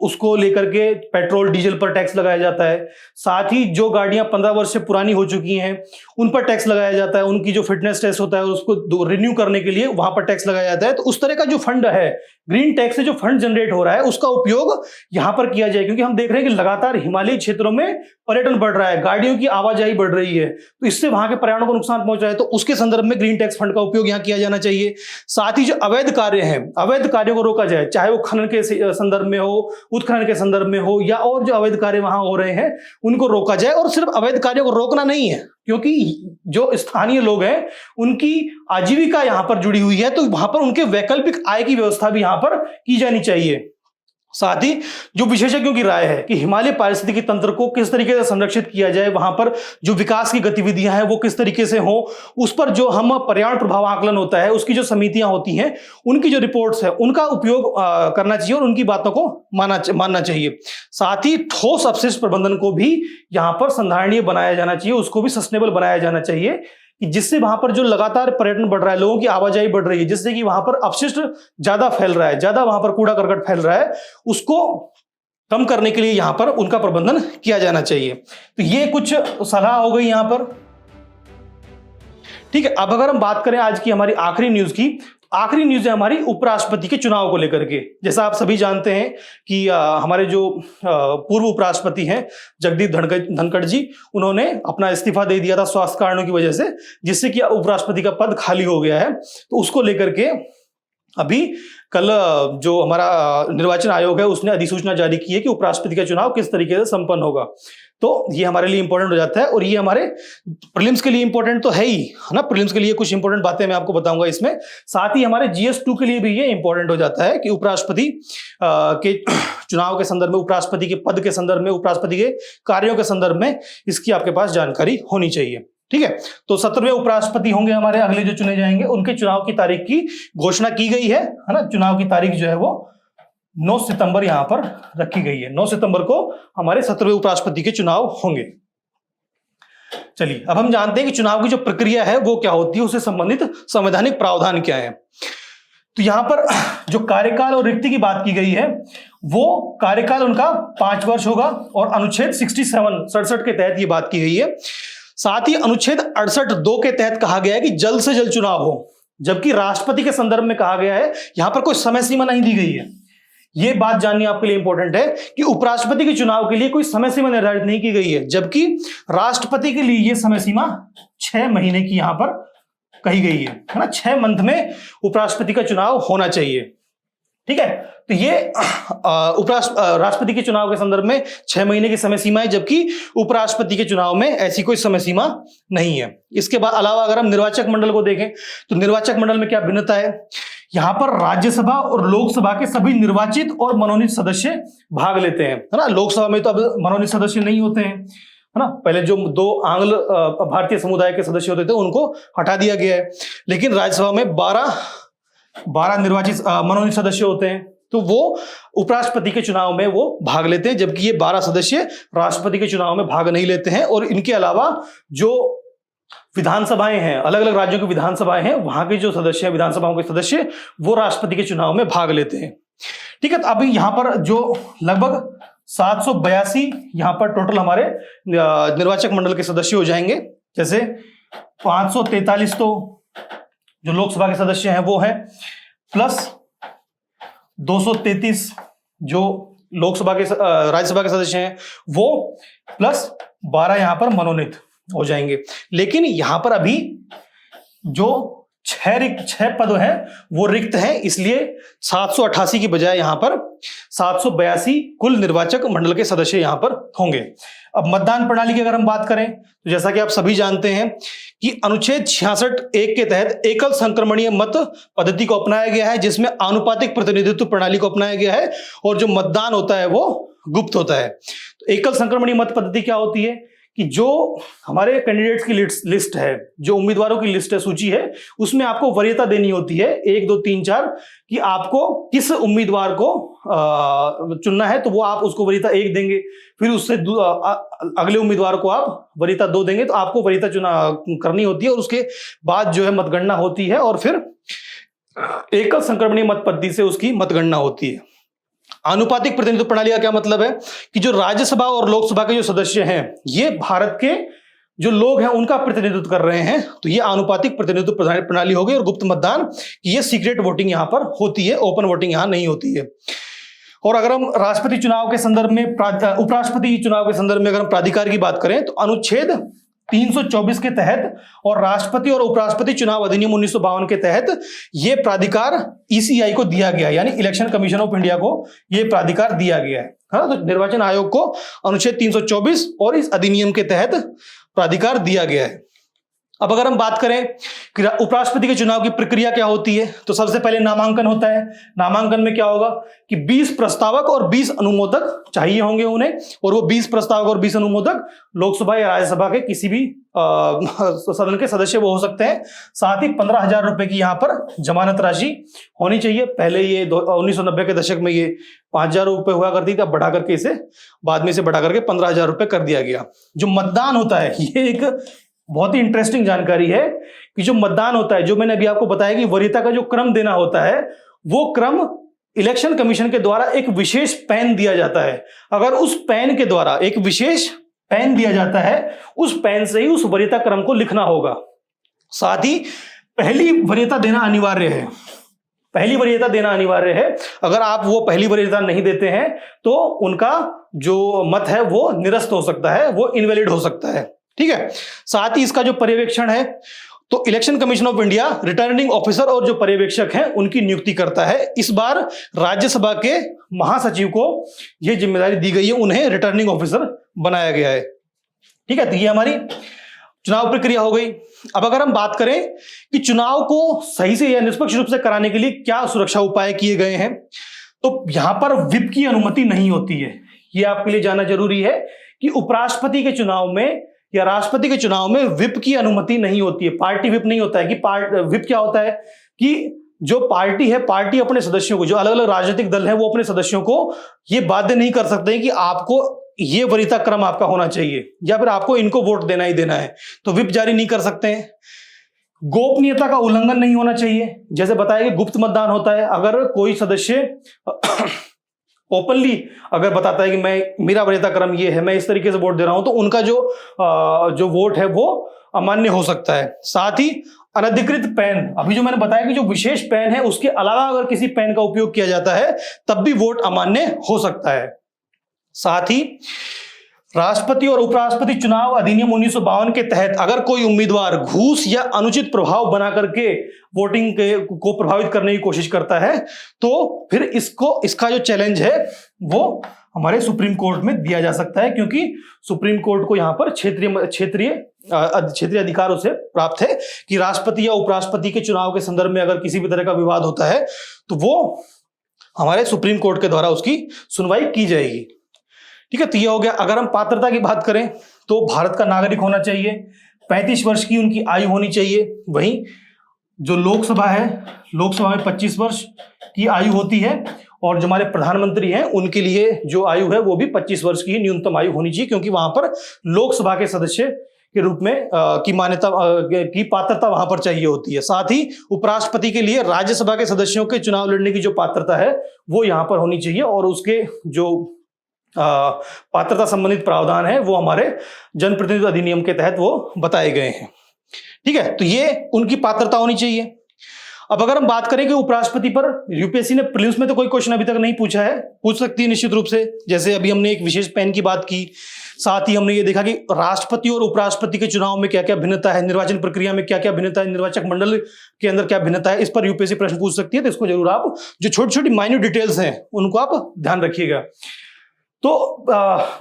उसको लेकर के पेट्रोल डीजल पर टैक्स लगाया जाता है। साथ ही जो गाड़ियां 15 वर्ष से पुरानी हो चुकी हैं उन पर टैक्स लगाया जाता है। उनकी जो फिटनेस टेस्ट होता है उसको रिन्यू करने के लिए वहां पर टैक्स लगाया जाता है। तो उस तरह का जो फंड है, ग्रीन टैक्स से जो फंड जनरेट हो रहा है उसका उपयोग यहां पर किया जाए, क्योंकि हम देख रहे हैं कि लगातार हिमालयी क्षेत्रों में पर्यटन बढ़ रहा है, गाड़ियों की आवाजाही बढ़ रही है, तो इससे वहां के पर्यावरण को नुकसान पहुंच रहा है। तो उसके संदर्भ में ग्रीन टैक्स फंड का उपयोग यहां किया जाना चाहिए। साथ ही जो अवैध कार्य हैं, अवैध कार्यों को रोका जाए, चाहे वो खनन के संदर्भ में हो, उत्खनन के संदर्भ में हो, या और जो अवैध कार्य वहां हो रहे हैं उनको रोका जाए। और सिर्फ अवैध कार्यों को रोकना नहीं है, क्योंकि जो स्थानीय लोग हैं उनकी आजीविका यहां पर जुड़ी हुई है, तो वहां पर उनके वैकल्पिक आय की व्यवस्था भी यहां पर की जानी चाहिए। साथ ही जो विशेषज्ञों की राय है कि हिमालय पारिस्थितिकी तंत्र को किस तरीके से संरक्षित किया जाए, वहां पर जो विकास की गतिविधियां हैं वो किस तरीके से हो, उस पर जो हम पर्यावरण प्रभाव आकलन होता है उसकी जो समितियां होती हैं उनकी जो रिपोर्ट्स है उनका उपयोग करना चाहिए और उनकी बातों को मानना चाहिए। साथ ही ठोस अपशिष्ट प्रबंधन को भी यहां पर संधारणीय बनाया जाना चाहिए, उसको भी सस्टेनेबल बनाया जाना चाहिए, कि जिससे वहां पर जो लगातार पर्यटन बढ़ रहा है, लोगों की आवाजाही बढ़ रही है, जिससे कि वहां पर अपशिष्ट ज्यादा फैल रहा है, ज्यादा वहां पर कूड़ा करकट फैल रहा है, उसको कम करने के लिए यहां पर उनका प्रबंधन किया जाना चाहिए। तो ये कुछ सलाह हो गई यहां पर। ठीक है, अब अगर हम बात करें आज की हमारी आखिरी न्यूज की, आखिरी न्यूज है हमारी उपराष्ट्रपति के चुनाव को लेकर के। जैसा आप सभी जानते हैं कि हमारे जो पूर्व उपराष्ट्रपति हैं जगदीप धनखड़ जी, उन्होंने अपना इस्तीफा दे दिया था स्वास्थ्य कारणों की वजह से, जिससे कि उपराष्ट्रपति का पद खाली हो गया है। तो उसको लेकर के अभी कल जो हमारा निर्वाचन आयोग है उसने अधिसूचना जारी की है कि उपराष्ट्रपति का चुनाव किस तरीके से संपन्न होगा। तो ये हमारे लिए इंपॉर्टेंट हो जाता है, और ये हमारे प्रीलिम्स के लिए इंपॉर्टेंट तो है ही, है ना। प्रीलिम्स के लिए कुछ इंपॉर्टेंट बातें मैं आपको बताऊंगा इसमें। साथ ही हमारे GS2 के लिए भी ये इंपॉर्टेंट हो जाता है कि उपराष्ट्रपति के चुनाव के संदर्भ में, उपराष्ट्रपति के पद के संदर्भ में, उपराष्ट्रपति के कार्यों के संदर्भ में इसकी आपके पास जानकारी होनी चाहिए। ठीक है, तो 17वें उपराष्ट्रपति होंगे हमारे अगले जो चुने जाएंगे, उनके चुनाव की तारीख की घोषणा की गई है ना। चुनाव की तारीख जो है वो 9 सितंबर यहां पर रखी गई है। 9 सितंबर को हमारे 17वें उपराष्ट्रपति के चुनाव होंगे। चलिए, अब हम जानते हैं कि चुनाव की जो प्रक्रिया है वो क्या होती है, उससे संबंधित संवैधानिक प्रावधान क्या है। तो यहां पर जो कार्यकाल और रिक्ति की बात की गई है, वो कार्यकाल उनका 5 वर्ष होगा, और अनुच्छेद 67 के तहत ये बात की गई है। साथ ही अनुच्छेद 68(2) के तहत कहा गया है कि जल्द से जल्द चुनाव हो, जबकि राष्ट्रपति के संदर्भ में कहा गया है यहां पर कोई समय सीमा नहीं दी गई है। यह बात जाननी आपके लिए इंपॉर्टेंट है कि उपराष्ट्रपति के चुनाव के लिए कोई समय सीमा निर्धारित नहीं की गई है, जबकि राष्ट्रपति के लिए यह समय सीमा 6 महीने की यहां पर कही गई है ना। 6 मंथ में उपराष्ट्रपति का चुनाव होना चाहिए। ठीक है, तो ये राष्ट्रपति के चुनाव के संदर्भ में 6 महीने की समय सीमा है, जबकि उपराष्ट्रपति के चुनाव में ऐसी कोई समय सीमा नहीं है। इसके बाद अलावा अगर हम निर्वाचक मंडल को देखें तो निर्वाचक मंडल में क्या भिन्नता है, यहां पर राज्यसभा और लोकसभा के सभी निर्वाचित और मनोनीत सदस्य भाग लेते हैं, है ना। लोकसभा में तो अब मनोनीत सदस्य नहीं होते हैं, है ना। पहले जो 2 आंग्ल भारतीय समुदाय के सदस्य होते थे उनको हटा दिया गया है, लेकिन राज्यसभा में 12 निर्वाचित मनोनीत सदस्य होते हैं। तो वो उपराष्ट्रपति के चुनाव में वो भाग लेते हैं, जबकि ये 12 सदस्य राष्ट्रपति के चुनाव में भाग नहीं लेते हैं। और इनके अलावा जो विधानसभाएं हैं, अलग अलग राज्यों की विधानसभाएं हैं, वहां के जो सदस्य हैं, विधानसभाओं के सदस्य, वो राष्ट्रपति के चुनाव में भाग लेते हैं। ठीक है, तो अभी यहां पर जो लगभग 782 यहां पर टोटल हमारे निर्वाचक मंडल के सदस्य हो जाएंगे। जैसे 543 तो जो लोकसभा के सदस्य हैं वो है, प्लस 233 जो लोकसभा के राज्यसभा के सदस्य हैं वो, प्लस 12 यहां पर मनोनीत हो जाएंगे। लेकिन यहां पर अभी जो 6 पद हैं वो रिक्त हैं, इसलिए 788 की बजाय यहां पर 782 कुल निर्वाचक मंडल के सदस्य यहां पर होंगे। अब मतदान प्रणाली की अगर हम बात करें तो जैसा कि आप सभी जानते हैं कि अनुच्छेद 66(1) के तहत एकल संक्रमणीय मत पद्धति को अपनाया गया है, जिसमें आनुपातिक प्रतिनिधित्व प्रणाली को अपनाया गया है, और जो मतदान होता है वो गुप्त होता है। तो एकल संक्रमणीय मत पद्धति क्या होती है कि जो हमारे कैंडिडेट्स की लिस्ट है, जो उम्मीदवारों की लिस्ट है, सूची है, उसमें आपको वरीयता देनी होती है 1 2 3 4 कि आपको किस उम्मीदवार को चुनना है, तो वो आप उसको वरीयता 1 देंगे, फिर उससे अगले उम्मीदवार को आप वरीयता 2 देंगे, तो आपको वरीयता चुना करनी होती है और उसके बाद जो है मतगणना होती है और फिर एकल संक्रमणीय मत पद्धति से उसकी मतगणना होती है। आनुपातिक प्रतिनिधित्व प्रणाली का क्या मतलब है कि जो राज्यसभा और लोकसभा के जो सदस्य हैं, ये भारत के जो लोग हैं उनका प्रतिनिधित्व कर रहे हैं, तो ये आनुपातिक प्रतिनिधित्व प्रणाली होगी। और गुप्त मतदान, ये सीक्रेट वोटिंग यहां पर होती है, ओपन वोटिंग यहां नहीं होती है। और अगर हम राष्ट्रपति चुनाव के संदर्भ में, उपराष्ट्रपति चुनाव के संदर्भ में अगर हम प्राधिकार की बात करें, तो अनुच्छेद 324 के तहत और राष्ट्रपति और उपराष्ट्रपति चुनाव अधिनियम 1952 के तहत यह प्राधिकार ईसीआई को दिया गया, यानी इलेक्शन कमीशन ऑफ इंडिया को यह प्राधिकार दिया गया है। हाँ, तो निर्वाचन आयोग को अनुच्छेद 324 और इस अधिनियम के तहत प्राधिकार दिया गया है। अब अगर हम बात करें कि उपराष्ट्रपति के चुनाव की प्रक्रिया क्या होती है, तो सबसे पहले नामांकन होता है। नामांकन में क्या होगा कि 20 प्रस्तावक और 20 अनुमोदक चाहिए होंगे उन्हें, और वो 20 प्रस्तावक और 20 अनुमोदक लोकसभा या राज्यसभा के किसी भी सदन के सदस्य वो हो सकते हैं। साथ ही 15,000 रुपए की यहाँ पर जमानत राशि होनी चाहिए। पहले ये 1990 के दशक में ये 5,000 रुपए हुआ करती थी, अब बढ़ा करके इसे बाद में से बढ़ा करके 15,000 रुपए कर दिया गया। जो मतदान होता है, ये एक बहुत ही इंटरेस्टिंग जानकारी है कि जो मतदान होता है, जो मैंने अभी आपको बताया कि वरीयता का जो क्रम देना होता है, वो क्रम इलेक्शन कमीशन के द्वारा एक विशेष पैन दिया जाता है। अगर उस पैन के द्वारा एक विशेष पैन दिया जाता है, उस पैन से ही उस वरीयता क्रम को लिखना होगा। साथ ही पहली वरीयता देना अनिवार्य है। पहली वरीयता देना अनिवार्य है। अगर आप वो पहली वरीयता नहीं देते हैं तो उनका जो मत है वो निरस्त हो सकता है, वो इनवैलिड हो सकता है। ठीक है। साथ ही इसका जो पर्यवेक्षण है, तो election commission of India returning officer और जो पर्यवेक्षक हैं उनकी नियुक्ति करता है। इस बार राज्यसभा के महासचिव को यह जिम्मेदारी दी गई है, उन्हें रिटर्निंग ऑफिसर बनाया गया है। ठीक है, तो ये हमारी चुनाव प्रक्रिया हो गई। अब अगर हम बात करें कि चुनाव को सही से या निष्पक्ष रूप से कराने के लिए क्या सुरक्षा उपाय किए गए हैं, तो यहां पर व्हिप की अनुमति नहीं होती है। यह आपके लिए जानना जरूरी है कि उपराष्ट्रपति के चुनाव में या राष्ट्रपति के चुनाव में व्हिप की अनुमति नहीं होती है। पार्टी व्हिप नहीं होता है। कि व्हिप क्या होता है कि जो पार्टी है, पार्टी अपने सदस्यों को, जो अलग अलग राजनीतिक दल है, वो अपने सदस्यों को ये बाध्य नहीं कर सकते हैं कि आपको ये वरीयता क्रम आपका होना चाहिए या फिर आपको इनको वोट देना ही देना है, तो व्हिप जारी नहीं कर सकते हैं। गोपनीयता का उल्लंघन नहीं होना चाहिए। जैसे बताया कि गुप्त मतदान होता है, अगर कोई सदस्य ओपनली अगर बताता है कि मेरा वरीयता क्रम ये है, मैं इस तरीके से वोट दे रहा हूं, तो उनका जो वोट है वो अमान्य हो सकता है। साथ ही अनधिकृत पैन, अभी जो मैंने बताया कि जो विशेष पैन है उसके अलावा अगर किसी पैन का उपयोग किया जाता है तब भी वोट अमान्य हो सकता है। साथ ही राष्ट्रपति और उपराष्ट्रपति चुनाव अधिनियम 1952 के तहत अगर कोई उम्मीदवार घूस या अनुचित प्रभाव बना करके वोटिंग को प्रभावित करने की कोशिश करता है, तो फिर इसका जो चैलेंज है वो हमारे सुप्रीम कोर्ट में दिया जा सकता है, क्योंकि सुप्रीम कोर्ट को यहां पर क्षेत्रीय अधिकार उसे प्राप्त है कि राष्ट्रपति या उपराष्ट्रपति के चुनाव के संदर्भ में अगर किसी भी तरह का विवाद होता है तो वो हमारे सुप्रीम कोर्ट के द्वारा उसकी सुनवाई की जाएगी। ठीक है, तो ये हो गया। अगर हम पात्रता की बात करें तो भारत का नागरिक होना चाहिए, 35 वर्ष की उनकी आयु होनी चाहिए। वहीं जो लोकसभा है, लोकसभा में 25 वर्ष की आयु होती है, और जो हमारे प्रधानमंत्री हैं उनके लिए जो आयु है वो भी 25 वर्ष की न्यूनतम आयु होनी चाहिए, क्योंकि वहां पर लोकसभा के सदस्य के रूप में की मान्यता की पात्रता वहां पर चाहिए होती है। साथ ही उपराष्ट्रपति के लिए राज्यसभा के सदस्यों के चुनाव लड़ने की जो पात्रता है वो यहां पर होनी चाहिए, और उसके जो पात्रता संबंधित प्रावधान है वो हमारे जनप्रतिनिधित्व अधिनियम के तहत वो बताए गए हैं। ठीक है, तो ये उनकी पात्रता होनी चाहिए। अब अगर हम बात करें कि उपराष्ट्रपति पर यूपीएससी ने प्रीलिम्स में तो कोई क्वेश्चन अभी तक नहीं पूछा है, पूछ सकती है निश्चित रूप से। जैसे अभी हमने एक विशेष पैन की बात की, साथ ही हमने ये देखा कि राष्ट्रपति और उपराष्ट्रपति के चुनाव में क्या क्या भिन्नता है, निर्वाचन प्रक्रिया में क्या क्या भिन्नता है, निर्वाचक मंडल के अंदर क्या भिन्नता है, इस पर यूपीएससी प्रश्न पूछ सकती है। तो इसको जरूर आप जो छोटी छोटी माइन्यूट डिटेल्स हैं उनको आप ध्यान रखिएगा। तो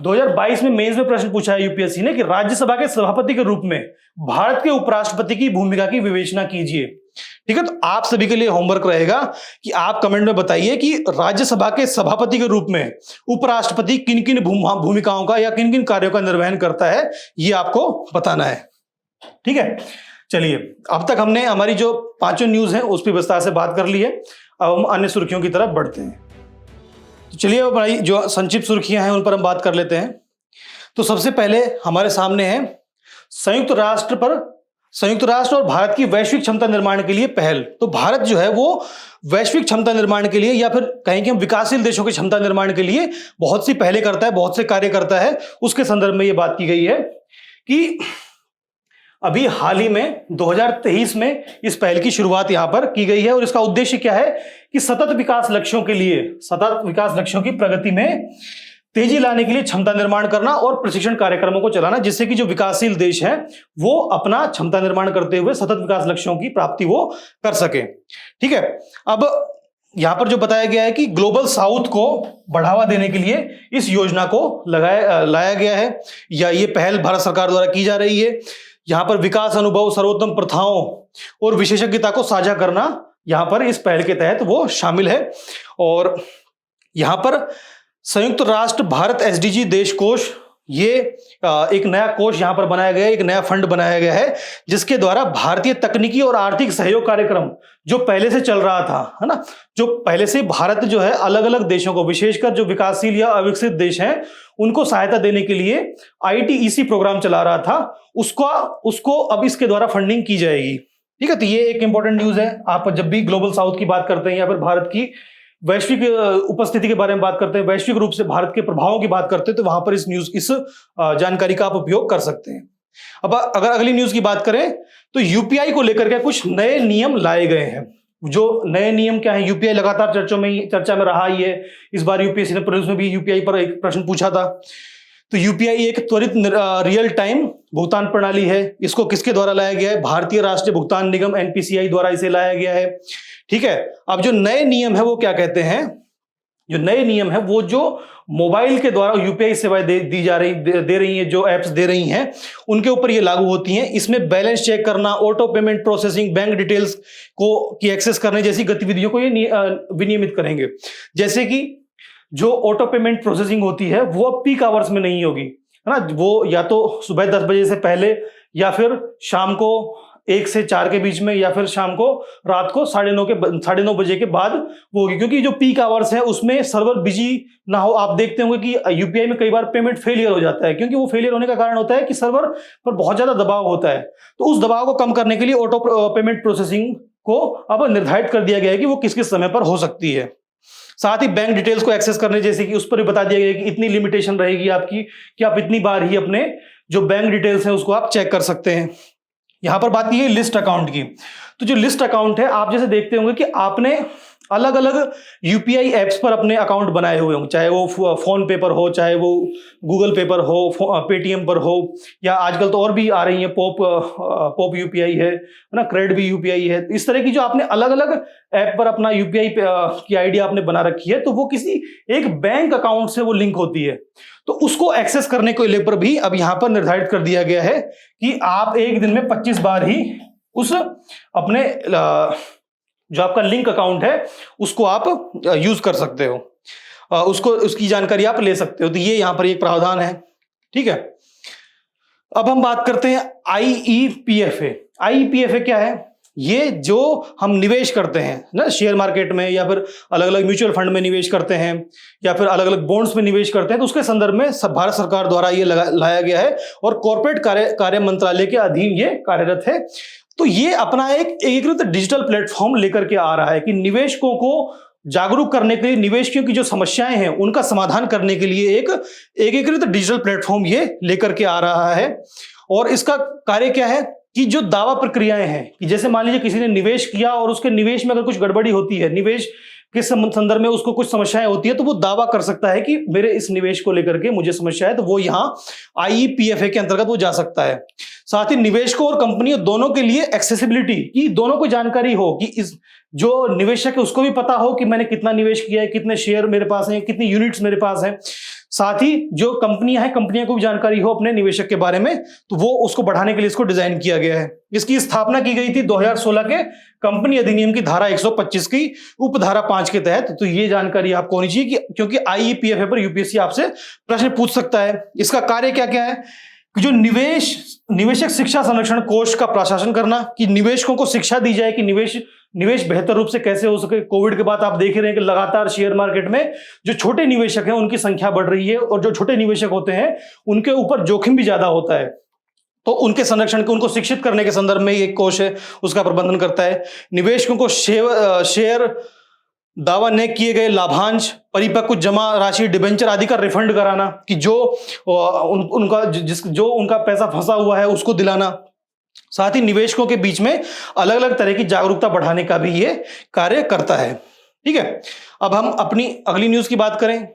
2022 में मेंस में प्रश्न पूछा है यूपीएससी ने कि राज्यसभा के सभापति के रूप में भारत के उपराष्ट्रपति की भूमिका की विवेचना कीजिए। ठीक है, तो आप सभी के लिए होमवर्क रहेगा कि आप कमेंट में बताइए कि राज्यसभा के सभापति के रूप में उपराष्ट्रपति किन किन भूमिकाओं का या किन किन कार्यों का निर्वहन करता है, ये आपको बताना है। ठीक है, चलिए अब तक हमने हमारी जो पांचों न्यूज हैं उस पर विस्तार से बात कर ली है। अब हम अन्य सुर्खियों की तरफ बढ़ते हैं। तो चलिए अब भाई जो संक्षिप्त सुर्खियां हैं उन पर हम बात कर लेते हैं। तो सबसे पहले हमारे सामने है संयुक्त राष्ट्र और भारत की वैश्विक क्षमता निर्माण के लिए पहल। तो भारत जो है वो वैश्विक क्षमता निर्माण के लिए या फिर कहें कि हम विकासशील देशों की क्षमता निर्माण के लिए बहुत सी पहलें करता है, बहुत से कार्य करता है। उसके संदर्भ में ये बात की गई है कि अभी हाल ही में 2023 में इस पहल की शुरुआत यहां पर की गई है और इसका उद्देश्य क्या है कि सतत विकास लक्ष्यों की प्रगति में तेजी लाने के लिए क्षमता निर्माण करना और प्रशिक्षण कार्यक्रमों को चलाना, जिससे कि जो विकासशील देश हैं वो अपना क्षमता निर्माण करते हुए सतत विकास लक्ष्यों की प्राप्ति वो कर सके। ठीक है, अब यहां पर जो बताया गया है कि ग्लोबल साउथ को बढ़ावा देने के लिए इस योजना को लाया गया है या ये पहल भारत सरकार द्वारा की जा रही है। यहां पर विकास अनुभव, सर्वोत्तम प्रथाओं और विशेषज्ञता को साझा करना यहां पर इस पहल के तहत वो शामिल है। और यहां पर संयुक्त राष्ट्र भारत एसडीजी देश कोष, ये एक नया कोष यहां पर बनाया गया है, एक नया फंड बनाया गया है जिसके द्वारा भारतीय तकनीकी और आर्थिक सहयोग कार्यक्रम जो पहले से चल रहा था, है ना, जो पहले से भारत जो है अलग अलग देशों को, विशेषकर जो विकासशील या अविकसित देश हैं उनको सहायता देने के लिए ITEC प्रोग्राम चला रहा था, उसको अब इसके द्वारा फंडिंग की जाएगी। ठीक है, तो ये एक इंपॉर्टेंट न्यूज है। आप जब भी ग्लोबल साउथ की बात करते हैं या फिर भारत की वैश्विक उपस्थिति के बारे में बात करते हैं, वैश्विक रूप से भारत के प्रभावों की बात करते हैं, तो वहां पर इस जानकारी का आप उपयोग कर सकते हैं। अब अगर अगली न्यूज की बात करें तो यूपीआई को लेकर के कुछ नए नियम लाए गए हैं। जो नए नियम क्या है, यूपीआई लगातार चर्चा में रहा ही है। इस बार यूपीएससी ने प्रीलिम्स में भी यूपीआई पर एक प्रश्न पूछा था। तो यूपीआई एक त्वरित रियल टाइम भुगतान प्रणाली है। इसको किसके द्वारा लाया गया है? भारतीय राष्ट्रीय भुगतान निगम NPCI द्वारा इसे लाया गया है। ठीक है, अब जो नए नियम है वो क्या कहते हैं? जो नए नियम है वो जो मोबाइल के द्वारा यूपीआई सेवाएं दे रही हैं, जो एप्स दे रही हैं, उनके ऊपर ये लागू होती हैं। इसमें बैलेंस चेक करना, auto payment processing, bank details की एक्सेस करने जैसी गतिविधियों को ये विनियमित करेंगे। जैसे कि जो ऑटो पेमेंट प्रोसेसिंग होती है वो अब पीक आवर्स में नहीं होगी, है ना, वो या तो सुबह 10 बजे से पहले या फिर शाम को 1 से 4 के बीच में या फिर शाम को रात को 9:30 बजे के बाद वो होगी, क्योंकि जो पीक आवर्स है उसमें सर्वर बिजी ना हो। आप देखते होंगे कि यूपीआई में कई बार पेमेंट फेलियर हो जाता है, क्योंकि वो फेलियर होने का कारण होता है कि सर्वर पर बहुत ज्यादा दबाव होता है। तो उस दबाव को कम करने के लिए ऑटो पेमेंट प्रोसेसिंग को अब निर्धारित कर दिया गया है कि वो किस किस समय पर हो सकती है। साथ ही बैंक डिटेल्स को एक्सेस करने जैसे कि उस पर भी बता दिया गया है कि इतनी लिमिटेशन रहेगी आपकी कि आप इतनी बार ही अपने जो बैंक डिटेल्स हैं उसको आप चेक कर सकते हैं। यहां पर बात की है लिस्ट अकाउंट की। तो जो लिस्ट अकाउंट है, आप जैसे देखते होंगे कि आपने अलग अलग यूपीआई एप्स पर अपने अकाउंट बनाए हुए होंगे, चाहे वो फोन पे पर हो, चाहे वो गूगल पे पर हो, पेटीएम पर हो, या आजकल तो और भी आ रही है, पॉप यूपीआई है ना, क्रेड भी यूपीआई है। इस तरह की जो आपने अलग अलग ऐप पर अपना यूपीआई की आईडी आपने बना रखी है, तो वो किसी एक बैंक अकाउंट से वो लिंक होती है। तो उसको एक्सेस करने को लेकर भी अब यहां पर निर्धारित कर दिया गया है कि आप एक दिन में 25 बार ही उस अपने जो आपका लिंक अकाउंट है उसको आप यूज कर सकते हो, उसकी जानकारी आप ले सकते हो। तो ये यहां पर एक प्रावधान है। ठीक है, अब हम बात करते हैं IEPFA। IEPFA क्या है? ये जो हम निवेश करते हैं ना, शेयर मार्केट में या फिर अलग अलग म्यूचुअल फंड में निवेश करते हैं या फिर अलग अलग बॉन्ड्स में निवेश करते हैं, तो उसके संदर्भ में भारत सरकार द्वारा ये लाया गया है और कॉर्पोरेट कार्य मंत्रालय के अधीन ये कार्यरत है। तो ये अपना एक एकीकृत डिजिटल प्लेटफॉर्म लेकर के आ रहा है कि निवेशकों को जागरूक करने के लिए, निवेशकों की जो समस्याएं हैं उनका समाधान करने के लिए एक एकीकृत डिजिटल प्लेटफॉर्म ये लेकर के आ रहा है। और इसका कार्य क्या है कि जो दावा प्रक्रियाएं हैं, कि जैसे मान लीजिए किसी ने निवेश किया और उसके निवेश में अगर कुछ गड़बड़ी होती है, निवेश के संदर्भ में उसको कुछ समस्याएं होती है, तो वो दावा कर सकता है कि मेरे इस निवेश को लेकर के मुझे समस्या है, तो वो यहाँ IEPFA के अंतर्गत वो जा सकता है। साथ ही निवेशकों और कंपनियों दोनों के लिए एक्सेसिबिलिटी, कि दोनों को जानकारी हो, कि इस जो निवेशक है उसको भी पता हो कि मैंने कितना निवेश किया है, कितने शेयर मेरे पास हैं, कितनी यूनिट्स मेरे पास हैं। साथ ही जो कंपनियां हैं, कंपनियों को भी जानकारी हो अपने निवेशक के बारे में, तो वो उसको बढ़ाने के लिए इसको डिजाइन किया गया है। इसकी स्थापना की गई थी 2016 के कंपनी अधिनियम की धारा 125 की उपधारा 5 के तहत। तो ये जानकारी आपको होनी चाहिए कि क्योंकि आईईपीएफ पर यूपीएससी आपसे प्रश्न पूछ सकता है। इसका कार्य क्या क्या है कि जो निवेशक शिक्षा संरक्षण कोष का प्रशासन करना, कि निवेशकों को शिक्षा दी जाए कि निवेश बेहतर रूप से कैसे हो सके। कोविड के बाद आप देख रहे हैं कि लगातार शेयर मार्केट में जो छोटे निवेशक हैं उनकी संख्या बढ़ रही है, और जो छोटे निवेशक होते हैं उनके ऊपर जोखिम भी ज्यादा होता है। तो उनके संरक्षण को, उनको शिक्षित करने के संदर्भ में एक कोष है, उसका प्रबंधन करता है। निवेशकों को शेयर दावा न किए गए लाभांश, परिपक्व जमा राशि, डिबेंचर आदि का रिफंड कराना, कि जो उनका पैसा फंसा हुआ है उसको दिलाना। साथ ही निवेशकों के बीच में अलग अलग तरह की जागरूकता बढ़ाने का भी ये कार्य करता है। ठीक है, अब हम अपनी अगली न्यूज की बात करें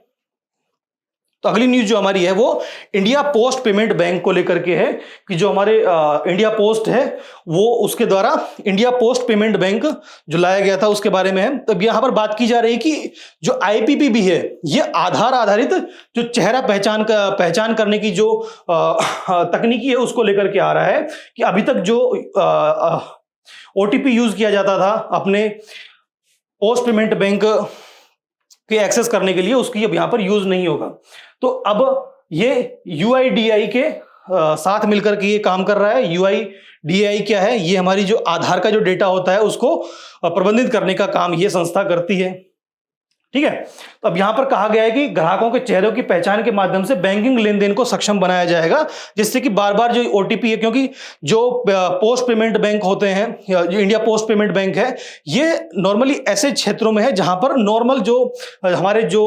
तो अगली न्यूज जो हमारी है वो इंडिया पोस्ट पेमेंट बैंक को लेकर के है, कि जो हमारे इंडिया पोस्ट है वो उसके द्वारा इंडिया पोस्ट पेमेंट बैंक जो लाया गया था उसके बारे में है। तब यहां पर बात की जा रही है कि जो आईपीपीबी है ये आधार आधारित जो चेहरा पहचान करने की जो तकनीकी है उसको लेकर के आ रहा है, कि अभी तक जो ओटीपी यूज किया जाता था अपने पोस्ट पेमेंट बैंक के एक्सेस करने के लिए, उसकी अब यहां पर यूज नहीं होगा। तो अब ये यूआईडीआई के साथ मिलकर के ये काम कर रहा है। यूआईडीआई क्या है? ये हमारी जो आधार का जो डेटा होता है उसको प्रबंधित करने का काम ये संस्था करती है। ठीक है, तो अब यहां पर कहा गया है कि ग्राहकों के चेहरों की पहचान के माध्यम से बैंकिंग लेन देन को सक्षम बनाया जाएगा, जिससे कि बार बार जो ओटीपी है, क्योंकि जो पोस्ट पेमेंट बैंक होते हैं, जो इंडिया पोस्ट पेमेंट बैंक है, ये नॉर्मली ऐसे क्षेत्रों में है जहां पर नॉर्मल जो हमारे जो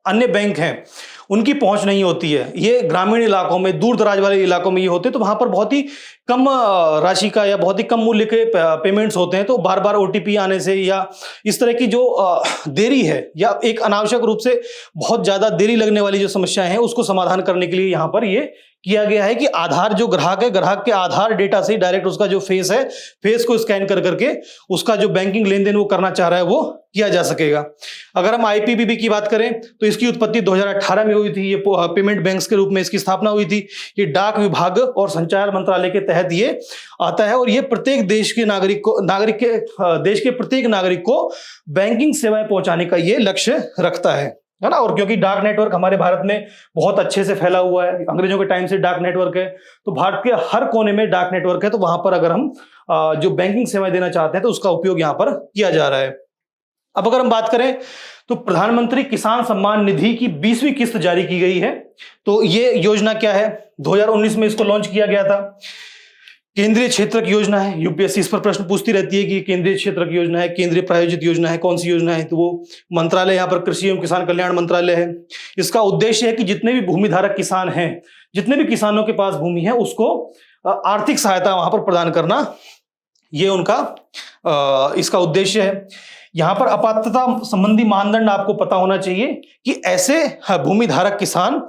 अन्य बैंक हैं उनकी पहुंच नहीं होती है। ये ग्रामीण इलाकों में, दूर दराज वाले इलाकों में ये होते हैं, तो वहां पर बहुत ही कम राशि का या बहुत ही कम मूल्य के पेमेंट्स होते हैं। तो बार बार ओटीपी आने से या इस तरह की जो देरी है या एक अनावश्यक रूप से बहुत ज्यादा देरी लगने वाली जो समस्याएं हैं उसको समाधान करने के लिए यहां पर ये किया गया है कि आधार जो ग्राहक है, ग्राहक के आधार डेटा से डायरेक्ट उसका जो फेस है, फेस को स्कैन कर करके उसका जो बैंकिंग लेन देन वो करना चाह रहा है वो किया जा सकेगा। अगर हम आईपीपीबी की बात करें तो इसकी उत्पत्ति 2018 में हुई थी। ये पेमेंट बैंक्स के रूप में इसकी स्थापना हुई थी। ये डाक विभाग और संचार मंत्रालय के तहत ये आता है, और ये प्रत्येक देश के देश के प्रत्येक नागरिक को बैंकिंग सेवाएं पहुंचाने का ये लक्ष्य रखता है ना। और क्योंकि डाक नेटवर्क हमारे भारत में बहुत अच्छे से फैला हुआ है, अंग्रेजों के टाइम से डाक नेटवर्क है, तो भारत के हर कोने में डाक नेटवर्क है, तो वहां पर अगर हम जो बैंकिंग सेवाएं देना चाहते हैं तो उसका उपयोग यहां पर किया जा रहा है। अब अगर हम बात करें तो प्रधानमंत्री किसान सम्मान निधि की 20वीं किस्त जारी की गई है। तो ये योजना क्या है? 2019 में इसको लॉन्च किया गया था। केंद्रीय क्षेत्र की योजना है। यूपीएससी इस पर प्रश्न पूछती रहती है कि केंद्रीय क्षेत्र की योजना है, केंद्रीय प्रायोजित योजना है, कौन सी योजना है? तो वो मंत्रालय यहाँ पर कृषि एवं किसान कल्याण मंत्रालय है। इसका उद्देश्य है कि जितने भी भूमिधारक किसान हैं, जितने भी किसानों के पास भूमि है, उसको आर्थिक सहायता वहां पर प्रदान करना, ये उनका इसका उद्देश्य है। यहां पर अपात्रता संबंधी मानदंड आपको पता होना चाहिए कि ऐसे भूमिधारक किसान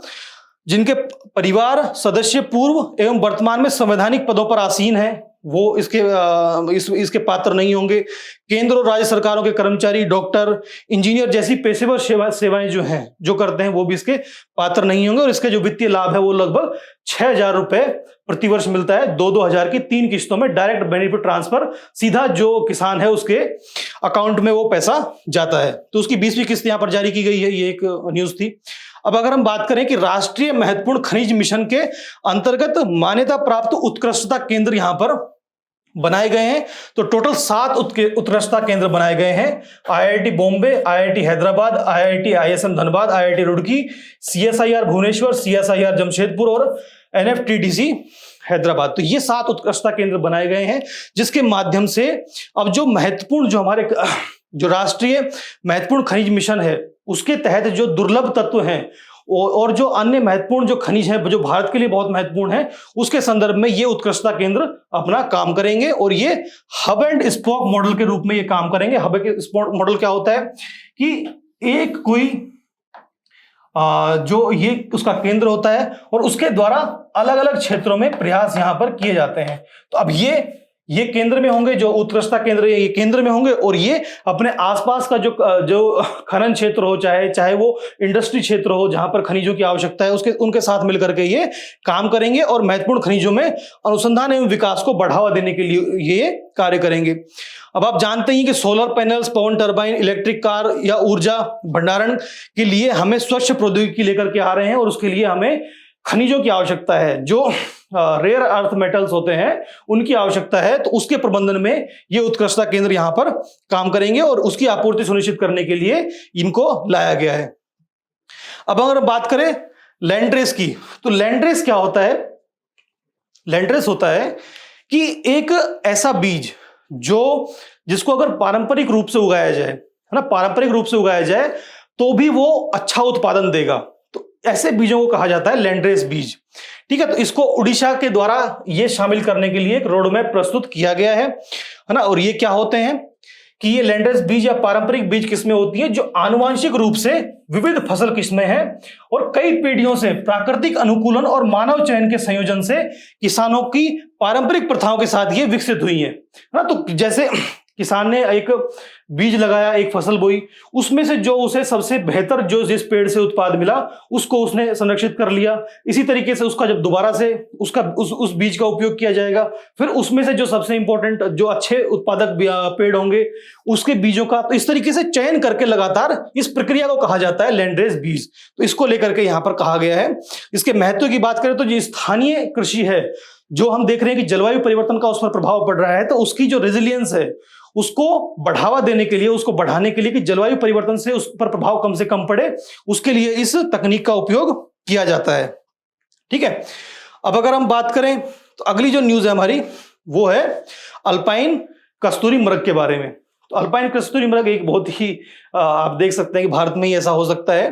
जिनके परिवार सदस्य पूर्व एवं वर्तमान में संवैधानिक पदों पर आसीन हैं, वो इसके पात्र नहीं होंगे। केंद्र और राज्य सरकारों के कर्मचारी, डॉक्टर, इंजीनियर जैसी पेशेवर सेवाएं जो हैं, जो करते हैं, वो भी इसके पात्र नहीं होंगे। और इसके जो वित्तीय लाभ है वो लगभग 6,000 रुपए प्रतिवर्ष मिलता है। 2-2 हजार की 3 किस्तों में डायरेक्ट बेनिफिट ट्रांसफर, सीधा जो किसान है उसके अकाउंट में वो पैसा जाता है। तो उसकी 20वीं किस्त यहां पर जारी की गई है। ये एक न्यूज थी। अब अगर हम बात करें कि राष्ट्रीय महत्वपूर्ण खनिज मिशन के अंतर्गत मान्यता प्राप्त उत्कृष्टता केंद्र यहां पर बनाए गए हैं, तो टोटल 7 उत्कृष्टता केंद्र बनाए गए हैं। IIT Bombay, IIT Hyderabad, IIT ISM Dhanbad, IIT Roorkee, CSIR Bhubaneswar, CSIR Jamshedpur और एनएफटीडीसी हैदराबाद। तो ये 7 उत्कृष्टता केंद्र बनाए गए हैं, जिसके माध्यम से अब जो महत्वपूर्ण जो हमारे जो राष्ट्रीय महत्वपूर्ण खनिज मिशन है उसके तहत जो दुर्लभ तत्व हैं और जो अन्य महत्वपूर्ण जो खनिज हैं जो भारत के लिए बहुत महत्वपूर्ण है, उसके संदर्भ में ये उत्कृष्टता केंद्र अपना काम करेंगे। और ये हब एंड स्पोक मॉडल के रूप में ये काम करेंगे। हब एंड स्पोक मॉडल क्या होता है कि एक कोई जो ये उसका केंद्र होता है और उसके द्वारा अलग अलग क्षेत्रों में प्रयास यहां पर किए जाते हैं। तो अब ये ये केंद्र में होंगे, जो उत्कृष्टता केंद्र ये केंद्र में होंगे, और ये अपने आसपास का जो खनन क्षेत्र हो, चाहे वो इंडस्ट्री क्षेत्र हो जहां पर खनिजों की आवश्यकता है, उनके साथ मिलकर के ये काम करेंगे और महत्वपूर्ण खनिजों में अनुसंधान एवं विकास को बढ़ावा देने के लिए ये कार्य करेंगे। अब आप जानते हैं कि सोलर पैनल्स, पवन टरबाइन, इलेक्ट्रिक कार या ऊर्जा भंडारण के लिए हमें स्वच्छ प्रौद्योगिकी लेकर के आ रहे हैं, और उसके लिए हमें खनिजों की आवश्यकता है, जो रेयर अर्थ मेटल्स होते हैं उनकी आवश्यकता है। तो उसके प्रबंधन में ये उत्कृष्टता केंद्र यहां पर काम करेंगे और उसकी आपूर्ति सुनिश्चित करने के लिए इनको लाया गया है। अब अगर बात करें लैंड रेस की, तो लैंड रेस क्या होता है? लैंड रेस होता है कि एक ऐसा बीज जिसको अगर पारंपरिक रूप से उगाया जाए, है ना, पारंपरिक रूप से उगाया जाए तो भी वो अच्छा उत्पादन देगा, तो ऐसे बीजों को कहा जाता है लैंड रेस बीज। ठीक है, तो इसको उड़ीसा के द्वारा ये शामिल करने के लिए एक रोड मैप प्रस्तुत किया गया है ना। और ये क्या होते हैं कि ये लैंड रेस बीज या पारंपरिक बीज किस्में होती हैं जो आनुवांशिक रूप से विविध फसल किस्में हैं और कई पीढ़ियों से प्राकृतिक अनुकूलन और मानव चयन के संयोजन से किसानों की पारंपरिक प्रथाओं के साथ ये विकसित हुई है ना। तो जैसे किसान ने एक बीज लगाया, एक फसल बोई, उसमें से जो उसे सबसे बेहतर जो जिस पेड़ से उत्पाद मिला उसको उसने संरक्षित कर लिया। इसी तरीके से उसका जब दोबारा से उस बीज का उपयोग किया जाएगा, फिर उसमें से जो सबसे इंपॉर्टेंट जो अच्छे उत्पादक पेड़ होंगे उसके बीजों का, तो इस तरीके से चयन करके लगातार इस प्रक्रिया को कहा जाता है लैंड रेस बीज। तो इसको लेकर के यहां पर कहा गया है। इसके महत्व की बात करें तो जो स्थानीय कृषि है, जो हम देख रहे हैं कि जलवायु परिवर्तन का उस पर प्रभाव पड़ रहा है, तो उसकी जो रेजिलियंस है उसको बढ़ावा देने के लिए, उसको बढ़ाने के लिए कि जलवायु परिवर्तन से उस पर प्रभाव कम से कम पड़े, उसके लिए इस तकनीक का उपयोग किया जाता है। ठीक है, अब अगर हम बात करें तो अगली जो न्यूज है हमारी वो है अल्पाइन कस्तूरी मृग के बारे में। तो अल्पाइन कस्तूरी मृग एक बहुत ही आप देख सकते हैं कि भारत में ही ऐसा हो सकता है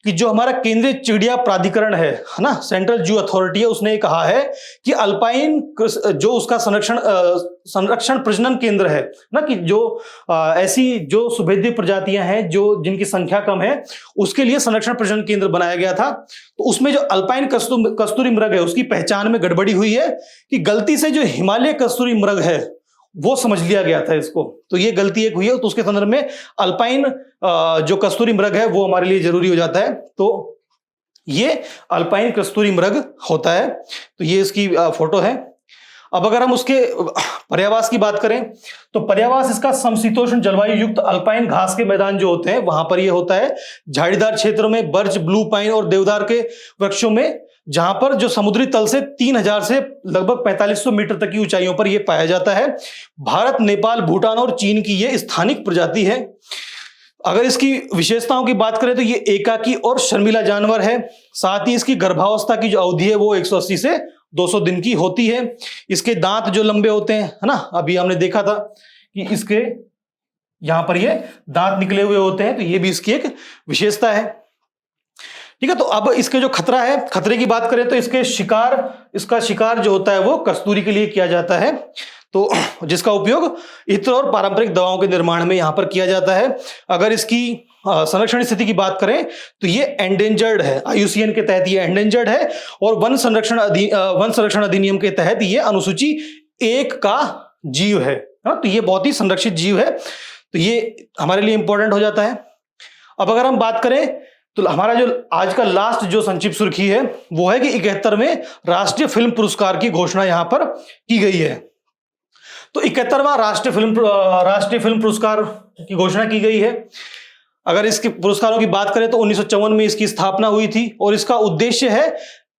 कि जो हमारा केंद्रीय चिड़िया प्राधिकरण है ना, सेंट्रल जू अथॉरिटी है, उसने कहा है कि अल्पाइन जो उसका संरक्षण प्रजनन केंद्र है ना, कि जो ऐसी जो सुभेद्य प्रजातियां हैं जो जिनकी संख्या कम है उसके लिए संरक्षण प्रजनन केंद्र बनाया गया था। तो उसमें जो अल्पाइन कस्तूरी मृग है उसकी पहचान में गड़बड़ी हुई है कि गलती से जो हिमालय कस्तूरी मृग है वो समझ लिया गया था इसको, तो ये गलती एक हुई है। तो उसके संदर्भ में अल्पाइन जो कस्तूरी मृग है वो हमारे लिए जरूरी हो जाता है। तो ये अल्पाइन कस्तूरी मृग होता है। तो ये इसकी फोटो है। अब अगर हम उसके पर्यावास की बात करें तो पर्यावास इसका समशीतोष्ण जलवायु युक्त अल्पाइन घास के मैदान जो होते हैं वहां पर ये होता है। झाड़ीदार क्षेत्रों में बर्च, ब्लू पाइन और देवदार के वृक्षों में, जहां पर जो समुद्री तल से 3000 से लगभग 4500 मीटर तक की ऊंचाइयों पर यह पाया जाता है। भारत, नेपाल, भूटान और चीन की यह स्थानिक प्रजाति है। अगर इसकी विशेषताओं की बात करें तो ये एकाकी और शर्मिला जानवर है। साथ ही इसकी गर्भावस्था की जो अवधि है वो 180 से 200 दिन की होती है। इसके दांत जो लंबे होते हैं, है ना, अभी हमने देखा था कि इसके यहां पर ये दांत निकले हुए होते हैं, तो ये भी इसकी एक विशेषता है। ठीक है, तो अब इसके जो खतरा है, खतरे की बात करें तो इसका शिकार जो होता है वो कस्तूरी के लिए किया जाता है, तो जिसका उपयोग इत्र और पारंपरिक दवाओं के निर्माण में यहां पर किया जाता है। अगर इसकी संरक्षण स्थिति की बात करें तो ये एंडेंजर्ड है, IUCN के तहत ये एंडेंजर्ड है, और वन संरक्षण अधिनियम के तहत ये अनुसूची 1 का जीव है। तो ये बहुत ही संरक्षित जीव है, तो ये हमारे लिए इंपॉर्टेंट हो जाता है। अब अगर हम बात करें तो हमारा जो आज का लास्ट जो संक्षिप्त सुर्खी है वो है कि 71वें राष्ट्रीय फिल्म पुरस्कार की घोषणा यहां पर की गई है। तो 71वां राष्ट्रीय फिल्म पुरस्कार की घोषणा की गई है। अगर इसके पुरस्कारों की बात करें तो 1954 में इसकी स्थापना हुई थी, और इसका उद्देश्य है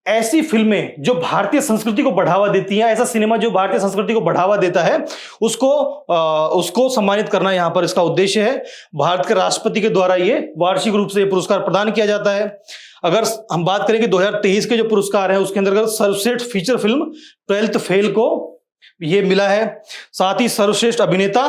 ऐसी फिल्में जो भारतीय संस्कृति को बढ़ावा देती हैं, ऐसा सिनेमा जो भारतीय संस्कृति को बढ़ावा देता है उसको सम्मानित करना यहां पर इसका उद्देश्य है। भारत के राष्ट्रपति के द्वारा ये वार्षिक रूप से ये पुरस्कार प्रदान किया जाता है। अगर हम बात करें कि 2023 के जो पुरस्कार हैं उसके अंतर्गत सर्वश्रेष्ठ फीचर फिल्म 12th फेल को ये मिला है। साथ ही सर्वश्रेष्ठ अभिनेता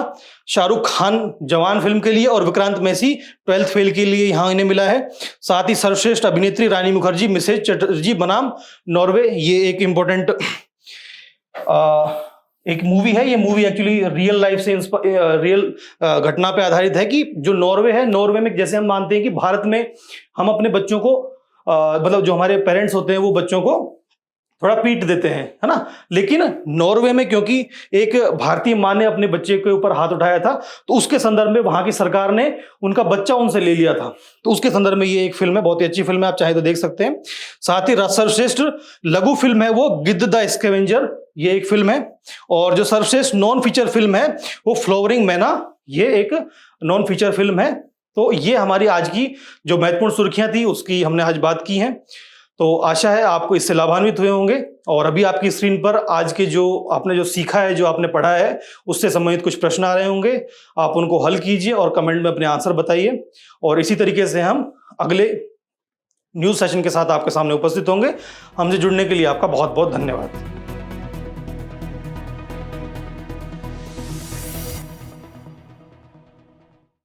शाहरुख खान जवान फिल्म के लिए और विक्रांत मैसी 12th फेल के लिए यहां इन्हें मिला है। साथ ही सर्वश्रेष्ठ अभिनेत्री रानी मुखर्जी मिसेज चटर्जी बनाम नॉर्वे, ये एक इंपॉर्टेंट एक मूवी है। ये मूवी एक्चुअली रियल लाइफ से रियल घटना पे आधारित है कि जो नॉर्वे है, नॉर्वे में जैसे हम मानते हैं कि भारत में हम अपने बच्चों को मतलब जो हमारे पेरेंट्स होते हैं वो बच्चों को थोड़ा पीट देते हैं, है ना। लेकिन नॉर्वे में क्योंकि एक भारतीय माँ ने अपने बच्चे के ऊपर हाथ उठाया था, तो उसके संदर्भ में वहां की सरकार ने उनका बच्चा उनसे ले लिया था। तो उसके संदर्भ में ये एक फिल्म है, बहुत ही अच्छी फिल्म है, आप चाहे तो देख सकते हैं। साथ ही सर्वश्रेष्ठ लघु फिल्म है वो गिद्ध द स्कैवेंजर, ये एक फिल्म है। और जो सर्वश्रेष्ठ नॉन फीचर फिल्म है वो फ्लावरिंग मैना, ये एक नॉन फीचर फिल्म है। तो ये हमारी आज की जो महत्वपूर्ण सुर्खियां थी उसकी हमने आज बात की है। तो आशा है आपको इससे लाभान्वित हुए होंगे। और अभी आपकी स्क्रीन पर आज के जो आपने जो सीखा है, जो आपने पढ़ा है, उससे संबंधित कुछ प्रश्न आ रहे होंगे, आप उनको हल कीजिए और कमेंट में अपने आंसर बताइए। और इसी तरीके से हम अगले न्यूज़ सेशन के साथ आपके सामने उपस्थित होंगे। हमसे जुड़ने के लिए आपका बहुत बहुत धन्यवाद।